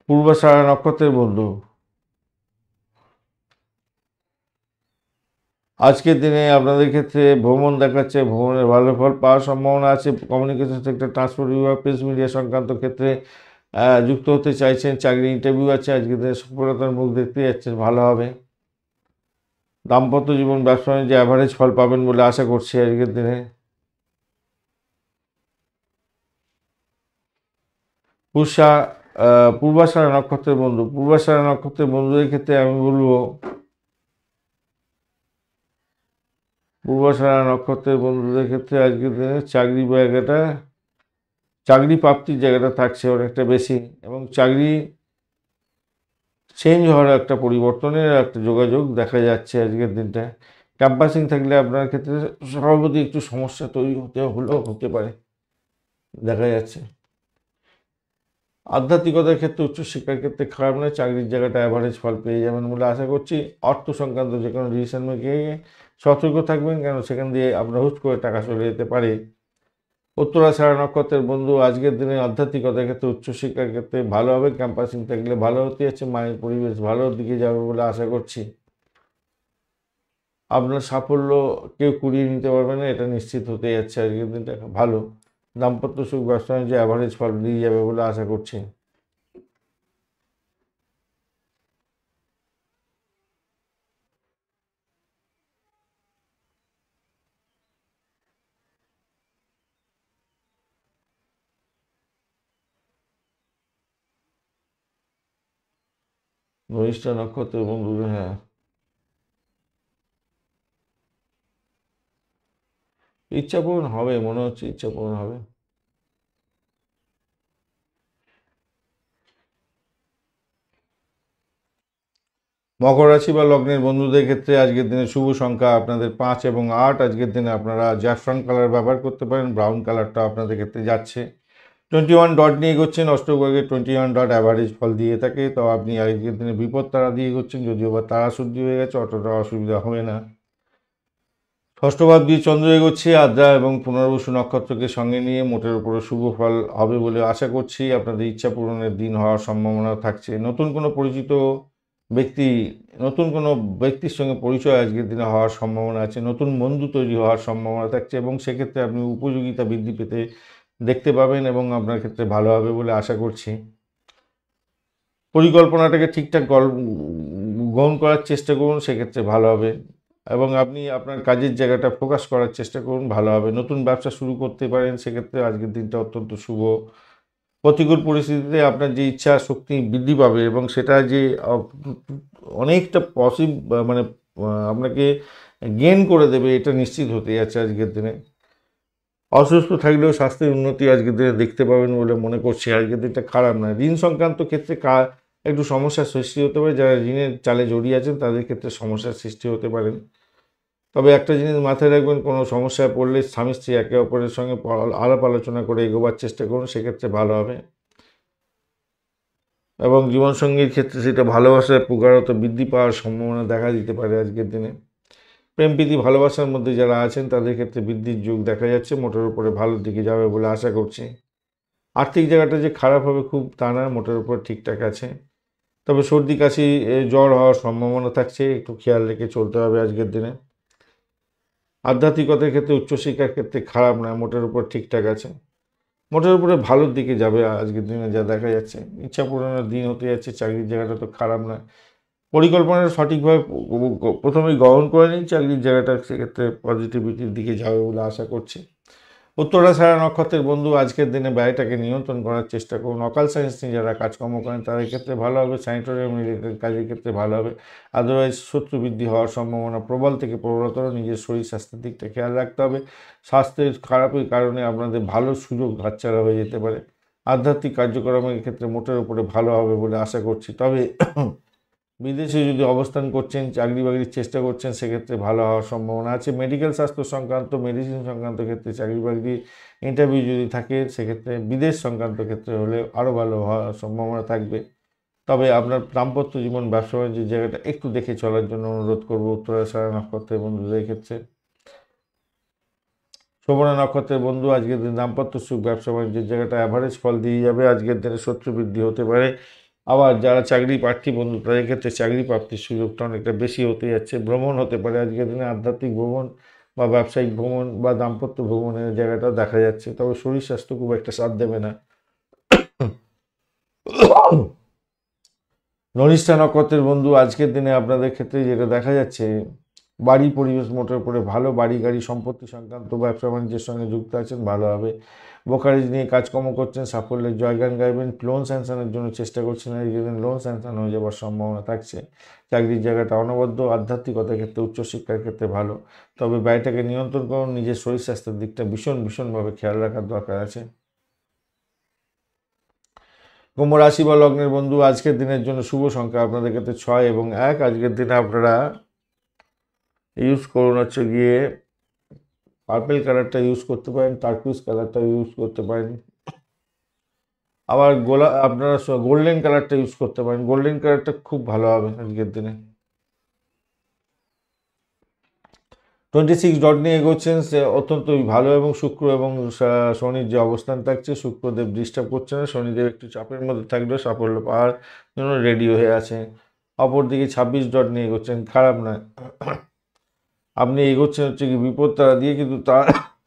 পূর্বাষাঢ়া নক্ষত্রের বন্ধু, আজকের দিনে আপনাদের ক্ষেত্রে ভ্রমণ দেখাচ্ছে, ভ্রমণের ভালো ফল পাওয়ার সম্ভাবনা আছে। কমিউনিকেশন সেক্টর, ট্রান্সপোর্ট বিভাগ, প্রেস মিডিয়া সংক্রান্ত ক্ষেত্রে যুক্ত হতে চাইছেন, চাকরি ইন্টারভিউ আছে, আজকের দিনে সফলতার মুখ দেখতে যাচ্ছেন, ভালো হবে। দাম্পত্য জীবন, ব্যবসা বাণিজ্যে অ্যাভারেজ ফল পাবেন বলে আশা করছি আজকের দিনে। পূর্বাষাঢ়া নক্ষত্রের বন্ধু, পূর্বাষাঢ়া নক্ষত্রের বন্ধুদের ক্ষেত্রে আমি বলবো, পূর্বাষাঢ়া নক্ষত্রের বন্ধুদের ক্ষেত্রে আজকের দিনে চাকরি জায়গাটা, চাকরি প্রাপ্তির জায়গাটা থাকছে অনেকটা বেশি, এবং চাকরি চেঞ্জ হওয়ার একটা পরিবর্তনের একটা যোগাযোগ দেখা যাচ্ছে আজকের দিনটায়। ক্যাম্পাসিং থাকলে আপনার ক্ষেত্রে সভাপতি একটু সমস্যা তৈরি হতে পারে দেখা যাচ্ছে। আধ্যাত্মিকতার ক্ষেত্রে, উচ্চশিক্ষার ক্ষেত্রে খারাপ নয়, চাকরির জায়গাটা অ্যাভারেজ ফল পেয়ে যাবেন বলে আশা করছি। অর্থ সংক্রান্ত যে কোনো ডিসিশন মেকিংয়ে সতর্ক থাকবেন, কেন সেখান দিয়ে আপনার হুট করে টাকা চলে যেতে পারে। উত্তরাষাঢ়া নক্ষত্রের বন্ধু, আজকের দিনে আধ্যাত্মিকতার ক্ষেত্রে, উচ্চশিক্ষার ক্ষেত্রে ভালো হবে, ক্যাম্পাসিং থাকলে ভালো হতে যাচ্ছে, মায়ের পরিবেশ ভালোর দিকে যাবে বলে আশা করছি। আপনার সাফল্য কেউ কুড়িয়ে নিতে পারবে না, এটা নিশ্চিত হতে যাচ্ছে আজকের দিনটা ভালো। দাম্পত্য সুখ, ব্যবসা বাণিজ্যে অ্যাভারেজ ফল দিয়ে যাবে বলে আশা করছি। ধনিষ্ঠা নক্ষত্রের বন্ধুদের, হ্যাঁ, ইচ্ছা পূরণ হবে, মনে হচ্ছে ইচ্ছা পূরণ হবে। মকর রাশি বা লগ্নের বন্ধুদের ক্ষেত্রে আজকের দিনে শুভ সংখ্যা আপনাদের 5 এবং 8। আজকের দিনে আপনারা জ্যাফরান কালার ব্যবহার করতে পারেন, ব্রাউন কালারটা আপনাদের ক্ষেত্রে যাচ্ছে। 21 ডট নিয়ে এগোচ্ছেন, অষ্টভাগে 21 ডট অ্যাভারেজ ফল দিয়ে থাকে। তো আপনি আজকের দিনে বিপদ তারা দিয়ে এগোচ্ছেন, যদিও বা তারা শুদ্ধি হয়ে গেছে, অতটা অসুবিধা হবে না। ষষ্ঠ ভাব দিয়ে চন্দ্র এগোচ্ছে, আদ্রা এবং পুনর্বসু নক্ষত্রকে সঙ্গে নিয়ে মোটের উপরে শুভ ফল হবে বলে আশা করছি। আপনাদের ইচ্ছা পূরণের দিন হওয়ার সম্ভাবনা থাকছে। নতুন কোনো পরিচিত ব্যক্তি, নতুন কোনো ব্যক্তির সঙ্গে পরিচয় আজকের দিনে হওয়ার সম্ভাবনা আছে, নতুন বন্ধু তৈরি হওয়ার সম্ভাবনা থাকছে, এবং সেক্ষেত্রে আপনি উপযোগিতা বৃদ্ধি পেতে দেখতে পাবেন, এবং আপনার ক্ষেত্রে ভালো হবে বলে আশা করছি। পরিকল্পনাটাকে ঠিকঠাক গ্রহণ করার চেষ্টা করুন, সেক্ষেত্রে ভালো হবে, এবং আপনি আপনার কাজের জায়গাটা ফোকাস করার চেষ্টা করুন, ভালো হবে। নতুন ব্যবসা শুরু করতে পারেন, সেক্ষেত্রে আজকের দিনটা অত্যন্ত শুভ। প্রতিকূল পরিস্থিতিতে আপনার যে ইচ্ছা শক্তি বৃদ্ধি পাবে, এবং সেটা যে অনেকটা মানে আপনাকে গেন করে দেবে, এটা নিশ্চিত হতে যাচ্ছে আজকের দিনে। অসুস্থ থাকলেও স্বাস্থ্যের উন্নতি আজকের দিনে দেখতে পাবেন বলে মনে করছি। আজকের দিনটা খারাপ না। ঋণ সংক্রান্ত ক্ষেত্রে একটু সমস্যার সৃষ্টি হতে পারে, যারা ঋণের জালে জড়িয়ে আছেন তাদের ক্ষেত্রে সমস্যার সৃষ্টি হতে পারেন। তবে একটা জিনিস মাথায় রাখবেন, কোনো সমস্যায় পড়লে স্বামী স্ত্রী একে অপরের সঙ্গে আলাপ আলোচনা করে এগোবার চেষ্টা করুন, সেক্ষেত্রে ভালো হবে। এবং জীবনসঙ্গীর ক্ষেত্রে সেটা ভালোবাসার প্রগাঢ়তা বৃদ্ধি পাওয়ার সম্ভাবনা দেখা দিতে পারে আজকের দিনে। প্রেম প্রীতি ভালোবাসার মধ্যে যারা আছেন তাদের ক্ষেত্রে বৃদ্ধির যোগ দেখা যাচ্ছে, মোটের উপরে ভালোর দিকে যাবে বলে আশা করছি। আর্থিক জায়গাটা যে খারাপ হবে খুব তা না, মোটের উপর ঠিকঠাক আছে। তবে সর্দি কাশি জ্বর হওয়ার সম্ভাবনা থাকছে, একটু খেয়াল রেখে চলতে হবে আজকের দিনে। আধ্যাত্মিকতার ক্ষেত্রে, উচ্চশিক্ষার ক্ষেত্রে খারাপ নয়, মোটের উপর ঠিকঠাক আছে, মোটের উপরে ভালোর দিকে যাবে আজকের দিনে যা দেখা যাচ্ছে। ইচ্ছা পূরণের দিন হতে যাচ্ছে, চাকরির জায়গাটা তো খারাপ নয়। পরিকল্পনাটা সঠিকভাবে প্রথমেই গ্রহণ করে নিন, চাকরির জায়গাটা সেক্ষেত্রে পজিটিভিটির দিকে যাবে বলে আশা করছি। উত্তরাষাঢ়া নক্ষত্রের বন্ধু, আজকের দিনে ব্যয়টাকে নিয়ন্ত্রণ করার চেষ্টা করুন। অকাল সায়েন্স নিয়ে যারা কাজকর্ম করেন তাদের ক্ষেত্রে ভালো হবে, স্যানিটোরিয়াম রিলেটেড কাজের ক্ষেত্রে ভালো হবে। আদারওয়াইজ শত্রু বৃদ্ধি হওয়ার সম্ভাবনা প্রবল থেকে প্রবলতর। নিজের শরীর স্বাস্থ্যের দিকটা খেয়াল রাখতে হবে। স্বাস্থ্যের খারাপের কারণে আপনাদের ভালো সুযোগ হাতছাড়া হয়ে যেতে পারে। আধ্যাত্মিক কার্যক্রমের ক্ষেত্রে মোটের উপরে ভালো হবে বলে আশা করছি। তবে বিদেশে যদি অবস্থান করছেন, চাকরি বাকরির চেষ্টা করছেন, সেক্ষেত্রে ভালো হওয়ার সম্ভাবনা আছে। মেডিকেল স্বাস্থ্য সংক্রান্ত, মেডিসিন সংক্রান্ত ক্ষেত্রে চাকরি বাকরি ইন্টারভিউ যদি থাকে, সেক্ষেত্রে বিদেশ সংক্রান্ত ক্ষেত্রে হলে আরও ভালো হওয়ার সম্ভাবনা থাকবে। তবে আপনার দাম্পত্য জীবন, ব্যবসা বাণিজ্যের জায়গাটা একটু দেখে চলার জন্য অনুরোধ করবো উত্তরাষাঢ়া নক্ষত্রের বন্ধুদের ক্ষেত্রে। শোভনা নক্ষত্রের বন্ধু, আজকের দিন দাম্পত্য সুখ, ব্যবসা বাণিজ্যের জায়গাটা অ্যাভারেজ ফল দিয়ে যাবে। আজকের দিনে শত্রু বৃদ্ধি হতে পারে। আবার যারা চাকরি প্রার্থী বন্ধু, তাদের ক্ষেত্রে চাকরি প্রাপ্তির সুযোগটা অনেকটা বেশি হতে যাচ্ছে। ভ্রমণ হতে পারে আজকের দিনে, আধ্যাত্মিক ভ্রমণ বা ব্যবসায়িক ভ্রমণ বা দাম্পত্য ভ্রমণের জায়গাটা দেখা যাচ্ছে। তবে শরীর স্বাস্থ্য খুব একটা সাথ দেবে না। ধনিষ্ঠা নক্ষত্রের বন্ধু, আজকের দিনে আপনাদের ক্ষেত্রে যেটা দেখা যাচ্ছে, বাড়ি পরিবেশ মোটের উপরে ভালো। বাড়ি গাড়ি সম্পত্তি সংক্রান্ত ব্যবসা বাণিজ্যের সঙ্গে যুক্ত আছেন, ভালো হবে। ব্রোকারেজ নিয়ে কাজকর্ম করছেন, সাফল্যের জয়গান গাইবেন। লোন স্যাংশনের জন্য চেষ্টা করছেন, এই যেদিন লোন স্যাংশন হয়ে যাওয়ার সম্ভাবনা থাকছে। চাকরির জায়গাটা অনবদ্য। আধ্যাত্মিকতার ক্ষেত্রে, উচ্চশিক্ষার ক্ষেত্রে ভালো। তবে ব্যয়টাকে নিয়ন্ত্রণ করুন। নিজের শরীর স্বাস্থ্যের দিকটা ভীষণভাবে খেয়াল রাখার দরকার আছে। কুম্ভ রাশি বা লগ্নের বন্ধু, আজকের দিনের জন্য শুভ সংখ্যা আপনাদের ক্ষেত্রে 6 এবং 1। আজকের দিনে আপনারা ইউজ করুন হচ্ছে গিয়ে পার্পেল কালারটা ইউজ করতে পারেন, টার্কুইজ কালারটা ইউজ করতে পারেন। আবার আপনারা গোল্ডেন কালারটা ইউজ করতে পারেন। গোল্ডেন কালারটা খুব ভালো হবে আজকের দিনে। 26 ডট নিয়ে এগোচ্ছেন, সে অত্যন্তই ভালো। এবং শুক্র এবং শনির যে অবস্থান থাকছে, শুক্রদেব ডিস্টার্ব করছে না। শনিদেব একটু চাপের মধ্যে থাকলেও সাফল্য পাওয়ার জন্য রেডি হয়ে আছে। অপরদিকে 26 ডট নিয়ে এগোচ্ছেন, খারাপ নয়। আপনি এগোচ্ছেন হচ্ছে কি বিপদ তারা দিয়ে, কিন্তু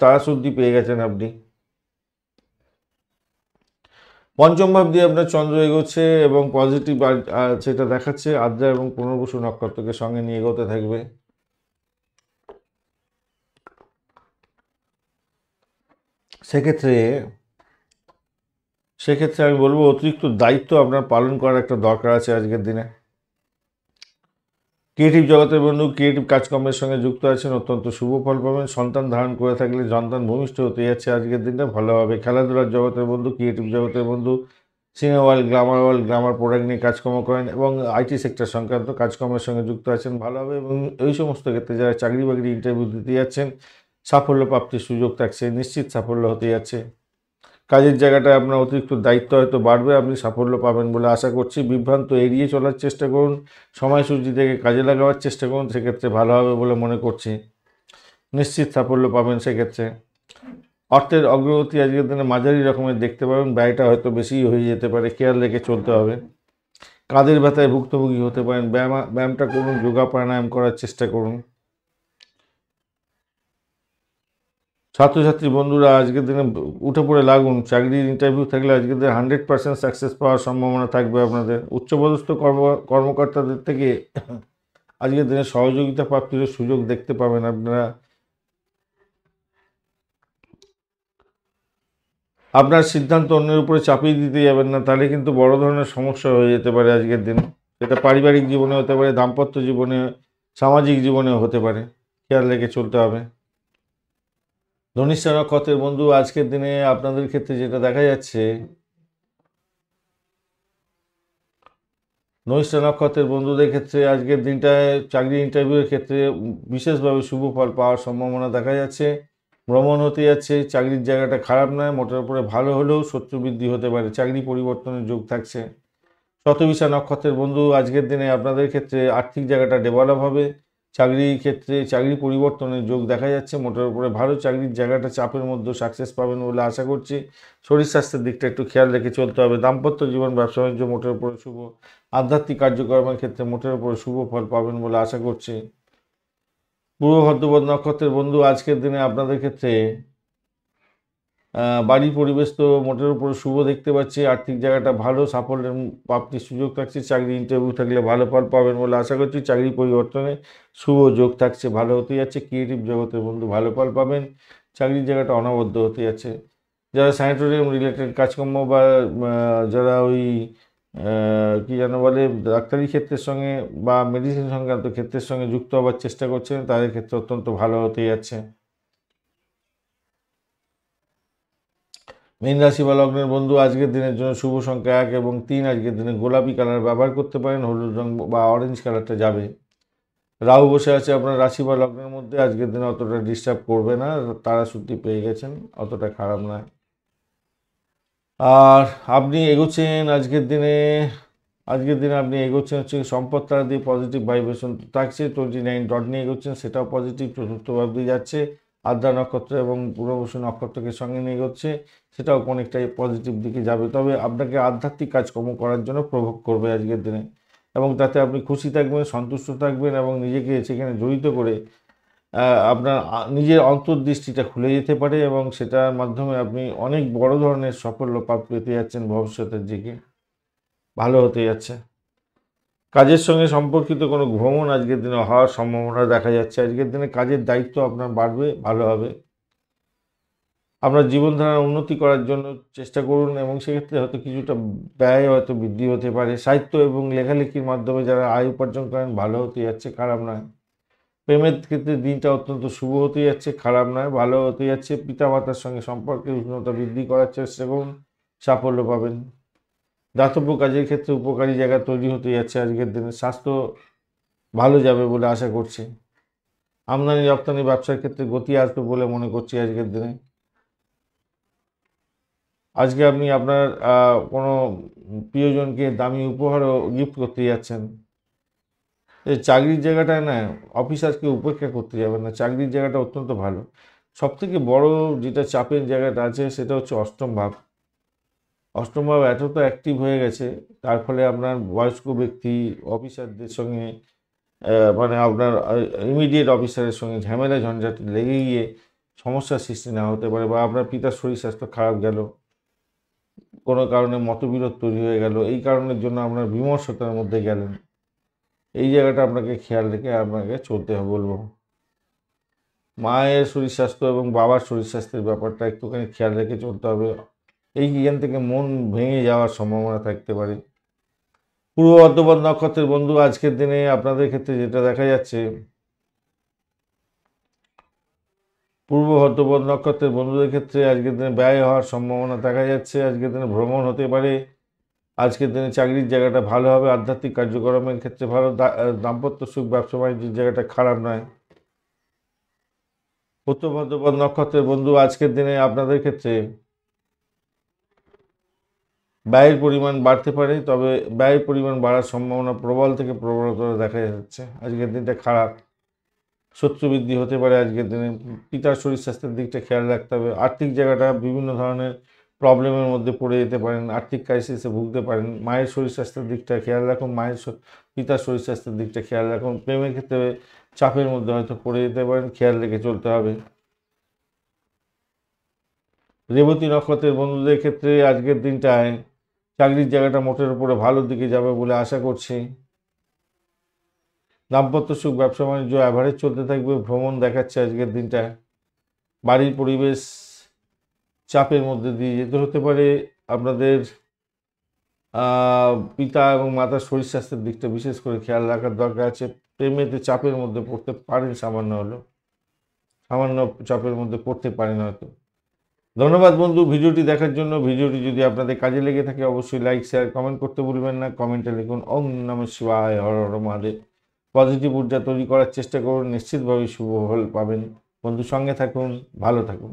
তারা শুদ্ধি পেয়ে গেছেন আপনি। পঞ্চম ভাব দিয়ে আপনার চন্দ্র এগোচ্ছে এবং পজিটিভ সেটা দেখাচ্ছে। আদ্রা এবং পুনর্বসু নক্ষত্রকে সঙ্গে নিয়ে এগোতে থাকবে। সেক্ষেত্রে আমি বলবো অতিরিক্ত দায়িত্ব আপনার পালন করার একটা দরকার আছে আজকের দিনে। ক্রিয়েটিভ জগতের বন্ধু, ক্রিয়েটিভ কাজকর্মের সঙ্গে যুক্ত আছেন, অত্যন্ত শুভ ফল পাবেন। সন্তান ধারণ করে থাকলে সন্তান ভূমিষ্ঠ হতে যাচ্ছে আজকের দিনটা, ভালো হবে। খেলাধুলার জগতের বন্ধু, ক্রিয়েটিভ জগতের বন্ধু, সিনেমা ওয়ার্ল্ড, গ্লামার প্রোডাক্ট নিয়ে কাজকর্ম করেন এবং আইটি সেক্টর সংক্রান্ত কাজকর্মের সঙ্গে যুক্ত আছেন, ভালো হবে। এবং এই সমস্ত ক্ষেত্রে যারা চাকরি বাকরি ইন্টারভিউ দিতে যাচ্ছেন, সাফল্য প্রাপ্তির সুযোগ থাকছে, নিশ্চিত সাফল্য হতে যাচ্ছে। কাজের জায়গাটায় আপনার অতিরিক্ত দায়িত্ব হয়তো বাড়বে, আপনি সাফল্য পাবেন বলে আশা করছি। বিভ্রান্ত এড়িয়ে চলার চেষ্টা করুন, সময়সূচি থেকে কাজে লাগাবার চেষ্টা করুন, সেক্ষেত্রে ভালো হবে বলে মনে করছি। নিশ্চিত সাফল্য পাবেন সেক্ষেত্রে। অর্থের অগ্রগতি আজকের দিনে মাঝারি রকমের দেখতে পাবেন, ব্যয়টা হয়তো বেশিই হয়ে যেতে পারে, খেয়াল রেখে চলতে হবে। কাঁধের ব্যথায় ভুক্তভোগী হতে পারেন, ব্যায়ামটা করুন, যোগা প্রাণায়াম করার চেষ্টা করুন। ছাত্রছাত্রী বন্ধুরা, আজকের দিনে উঠে পড়ে লাগুন। চাকরির ইন্টারভিউ থাকলে আজকের দিনে 100% সাকসেস পাওয়ার সম্ভাবনা থাকবে আপনাদের। উচ্চপদস্থ কর্মকর্তাদের থেকে আজকের দিনে সহযোগিতা প্রাপ্তির সুযোগ দেখতে পাবেন আপনারা। আপনার সিদ্ধান্ত অন্যের উপরে চাপিয়ে দিতে যাবেন না, তাহলে কিন্তু বড় ধরনের সমস্যা হয়ে যেতে পারে আজকের দিনে। সেটা পারিবারিক জীবনে হতে পারে, দাম্পত্য জীবনে, সামাজিক জীবনেও হতে পারে, খেয়াল রেখে চলতে হবে। ধনিষ্ঠা নক্ষত্রের বন্ধু, আজকের দিনে আপনাদের ক্ষেত্রে যেটা দেখা যাচ্ছে, ধনিষ্ঠা নক্ষত্রের বন্ধুদের ক্ষেত্রে আজকের দিনটায় চাকরি ইন্টারভিউয়ের ক্ষেত্রে বিশেষভাবে শুভ ফল পাওয়ার সম্ভাবনা দেখা যাচ্ছে। ভ্রমণ হতে যাচ্ছে, চাকরির জায়গাটা খারাপ নয়, মোটের উপরে ভালো হলেও শত্রু বৃদ্ধি হতে পারে, চাকরি পরিবর্তনের যোগ থাকছে। শতবিশা নক্ষত্রের বন্ধু, আজকের দিনে আপনাদের ক্ষেত্রে আর্থিক জায়গাটা ডেভেলপ হবে। চাকরির ক্ষেত্রে চাকরি পরিবর্তনের যোগ দেখা যাচ্ছে, মোটের উপরে ভালো। চাকরির জায়গাটা চাপের মধ্যে সাকসেস পাবেন বলে আশা করছি। শরীর স্বাস্থ্যের দিকটা একটু খেয়াল রেখে চলতে হবে। দাম্পত্য জীবন, ব্যবসা বাণিজ্য মোটের উপরে শুভ। আধ্যাত্মিক কার্যক্রমের ক্ষেত্রে মোটের উপরে শুভ ফল পাবেন বলে আশা করছি। পূর্ব ভদ্রপদ নক্ষত্রের বন্ধু, আজকের দিনে আপনাদের ক্ষেত্রে বাড়ির পরিবেশ তো মোটের উপরে শুভ দেখতে পাচ্ছি। আর্থিক জায়গাটা ভালো, সাফল্যের প্রাপ্তির সুযোগ থাকছে। চাকরি ইন্টারভিউ থাকলে ভালো ফল পাবেন বলে আশা করছি। চাকরি পরিবর্তনে শুভ যোগ থাকছে, ভালো হতে যাচ্ছে। ক্রিয়েটিভ জগতের বন্ধু, ভালো ফল পাবেন। চাকরির জায়গাটা অনবদ্য হতে যাচ্ছে। যারা স্যানিটোরিয়াম রিলেটেড কাজকর্ম বা যারা ওই কী যেন বলে, ডাক্তারি ক্ষেত্রের সঙ্গে বা মেডিসিন সংক্রান্ত ক্ষেত্রের সঙ্গে যুক্ত হওয়ার চেষ্টা করছেন, তাদের ক্ষেত্রে অত্যন্ত ভালো হতে যাচ্ছে। মীন রাশি বা লগ্নের বন্ধু আজকের দিনের জন্য শুভ সংখ্যা 1 এবং 3। আজকের দিনে গোলাপি কালার ব্যবহার করতে পারেন, হলুদ রং বা অরেঞ্জ কালারটা যাবে। রাহু বসে আছে আপনার রাশি বা লগ্নের মধ্যে, আজকের দিনে অতটা ডিস্টার্ব করবে না, তারা ছুটি পেয়ে গেছেন, অতটা খারাপ নয়। আর আপনি এগোচ্ছেন আজকের দিনে আপনি এগোচ্ছেন হচ্ছে সম্পদ তারা দিয়ে পজিটিভ ভাইব্রেশন থাকছে, 29 ডট নিয়ে এগোচ্ছেন, সেটাও পজিটিভ, চতুর্থ ভাব দিয়ে যাচ্ছে, আদ্রা নক্ষত্র এবং পূর্ববসু নক্ষত্রকে সঙ্গে নিয়ে এগোচ্ছে, সেটাও অনেকটাই পজিটিভ দিকে যাবে। তবে আপনাকে আধ্যাত্মিক কাজকর্ম করার জন্য প্রভোগ করবে আজকের দিনে, এবং তাতে আপনি খুশি থাকবেন, সন্তুষ্ট থাকবেন এবং নিজেকে সেখানে জড়িত করে আপনার নিজের অন্তর্দৃষ্টিটা খুলে যেতে পারে এবং সেটার মাধ্যমে আপনি অনেক বড় ধরনের সাফল্য পেতে যাচ্ছেন, ভবিষ্যতের দিকে ভালো হতে যাচ্ছে। কাজের সঙ্গে সম্পর্কিত কোনো ভ্রমণ আজকের দিনে হওয়ার সম্ভাবনা দেখা যাচ্ছে। আজকের দিনে কাজের দায়িত্ব আপনার বাড়বে, ভালো হবে। আপনার জীবনধারার উন্নতি করার জন্য চেষ্টা করুন এবং সেক্ষেত্রে হয়তো কিছুটা ব্যয় হয়তো বৃদ্ধি হতে পারে। সাহিত্য এবং লেখালেখির মাধ্যমে যারা আয় উপার্জন করেন, ভালো হতে যাচ্ছে, খারাপ নয়। প্রেমের ক্ষেত্রে দিনটা অত্যন্ত শুভ হতে যাচ্ছে, খারাপ নয়, ভালো হতে যাচ্ছে। পিতামাতার সঙ্গে সম্পর্কের উষ্ণতা বৃদ্ধি করার চেষ্টা করুন, সাফল্য পাবেন। দাতব্য কাজের ক্ষেত্রে উপকারী জায়গা তৈরি হতে যাচ্ছে আজকের দিনে। স্বাস্থ্য ভালো যাবে বলে আশা করছি। আমদানি রপ্তানি ব্যবসার ক্ষেত্রে গতি আসবে বলে মনে করছি আজকের দিনে। আজকে আপনি আপনার কোনো প্রিয়জনকে দামি উপহারও গিফট করতে যাচ্ছেন। এই চাকরির জায়গাটায় না, অফিসারকে উপেক্ষা করতে যাবেন না, চাকরির জায়গাটা অত্যন্ত ভালো। সবথেকে বড় যেটা চাপের জায়গাটা আছে সেটা হচ্ছে অষ্টম ভাব। অষ্টম ভাব এতটা অ্যাক্টিভ হয়ে গেছে, তার ফলে আপনার বয়স্ক ব্যক্তি অফিসারদের সঙ্গে মানে আপনার ইমিডিয়েট অফিসারের সঙ্গে ঝামেলা ঝঞ্ঝাট লেগে গিয়ে সমস্যার সৃষ্টি না হতে পারে, বা আপনার পিতার শরীর স্বাস্থ্য খারাপ গেল, কোনো কারণে মতবিরোধ তৈরি হয়ে গেল, এই কারণের জন্য আপনার বিমর্ষতার মধ্যে গেলেন। এই জায়গাটা আপনাকে খেয়াল রেখে আপনাকে চলতে হবে বলবো। মায়ের শরীর স্বাস্থ্য এবং বাবার শরীর স্বাস্থ্যের ব্যাপারটা একটুখানি খেয়াল রেখে চলতে হবে। এইখান থেকে মন ভেঙে যাওয়ার সম্ভাবনা থাকতে পারে। পূর্ব বর্ধমান নক্ষত্রের বন্ধু আজকের দিনে আপনাদের ক্ষেত্রে যেটা দেখা যাচ্ছে, পূর্ব বর্ধমান নক্ষত্রের বন্ধুদের ক্ষেত্রে আজকের দিনে ব্যয় হওয়ার সম্ভাবনা দেখা যাচ্ছে। আজকের দিনে ভ্রমণ হতে পারে। আজকের দিনে চাকরির জায়গাটা ভালো হবে, আধ্যাত্মিক কার্যক্রমের ক্ষেত্রে ভালো, দাম্পত্য সুখ, ব্যবসা বাণিজ্যের জায়গাটা খারাপ নয়। উত্তর বর্ধমান নক্ষত্রের বন্ধু আজকের দিনে আপনাদের ক্ষেত্রে ব্যয়ের পরিমাণ বাড়তে পারে, তবে ব্যয়ের পরিমাণ বাড়ার সম্ভাবনা প্রবল থেকে প্রবলতর দেখা যাচ্ছে। আজকের দিনটা খারাপ, শত্রু বৃদ্ধি হতে পারে আজকের দিনে। পিতার শরীর স্বাস্থ্যের দিকটা খেয়াল রাখতে হবে। আর্থিক জায়গাটা বিভিন্ন ধরনের প্রবলেমের মধ্যে পড়ে যেতে পারেন, আর্থিক ক্রাইসিসে ভুগতে পারেন। মায়ের শরীর স্বাস্থ্যের দিকটা খেয়াল রাখুন, পিতার শরীর স্বাস্থ্যের দিকটা খেয়াল রাখুন। প্রেমের ক্ষেত্রে চাপের মধ্যে হয়তো পড়ে যেতে পারেন, খেয়াল রেখে চলতে হবে। রেবতী নক্ষত্রের বন্ধুদের ক্ষেত্রে আজকের দিনটায় চাকরির জায়গাটা মোটের উপরে ভালো দিকে যাবে বলে আশা করছি। দাম্পত্য সুখ, ব্যবসা বাণিজ্য অ্যাভারেজ চলতে থাকবে। ভ্রমণ দেখাচ্ছে আজকের দিনটা। বাড়ির পরিবেশ চাপের মধ্যে দিয়ে যেতে হতে পারে। আপনাদের পিতা এবং মাতার শরীর স্বাস্থ্যের দিকটা বিশেষ করে খেয়াল রাখার দরকার আছে। প্রেমেতে চাপের মধ্যে পড়তে পারেন, সামান্য চাপের মধ্যে পড়তে পারেন হয়তো। ধন্যবাদ বন্ধু ভিডিওটি দেখার জন্য। ভিডিওটি যদি আপনাদের কাজে লেগে থাকে অবশ্যই লাইক, শেয়ার, কমেন্ট করতে ভুলবেন না। কমেন্টে লিখুন ওম নমঃ শিবায়, হর হর মহাদেব। পজিটিভ ঊর্জা তৈরি করার চেষ্টা করুন, নিশ্চিতভাবে শুভ ফল পাবেন। বন্ধু সঙ্গে থাকুন, ভালো থাকুন।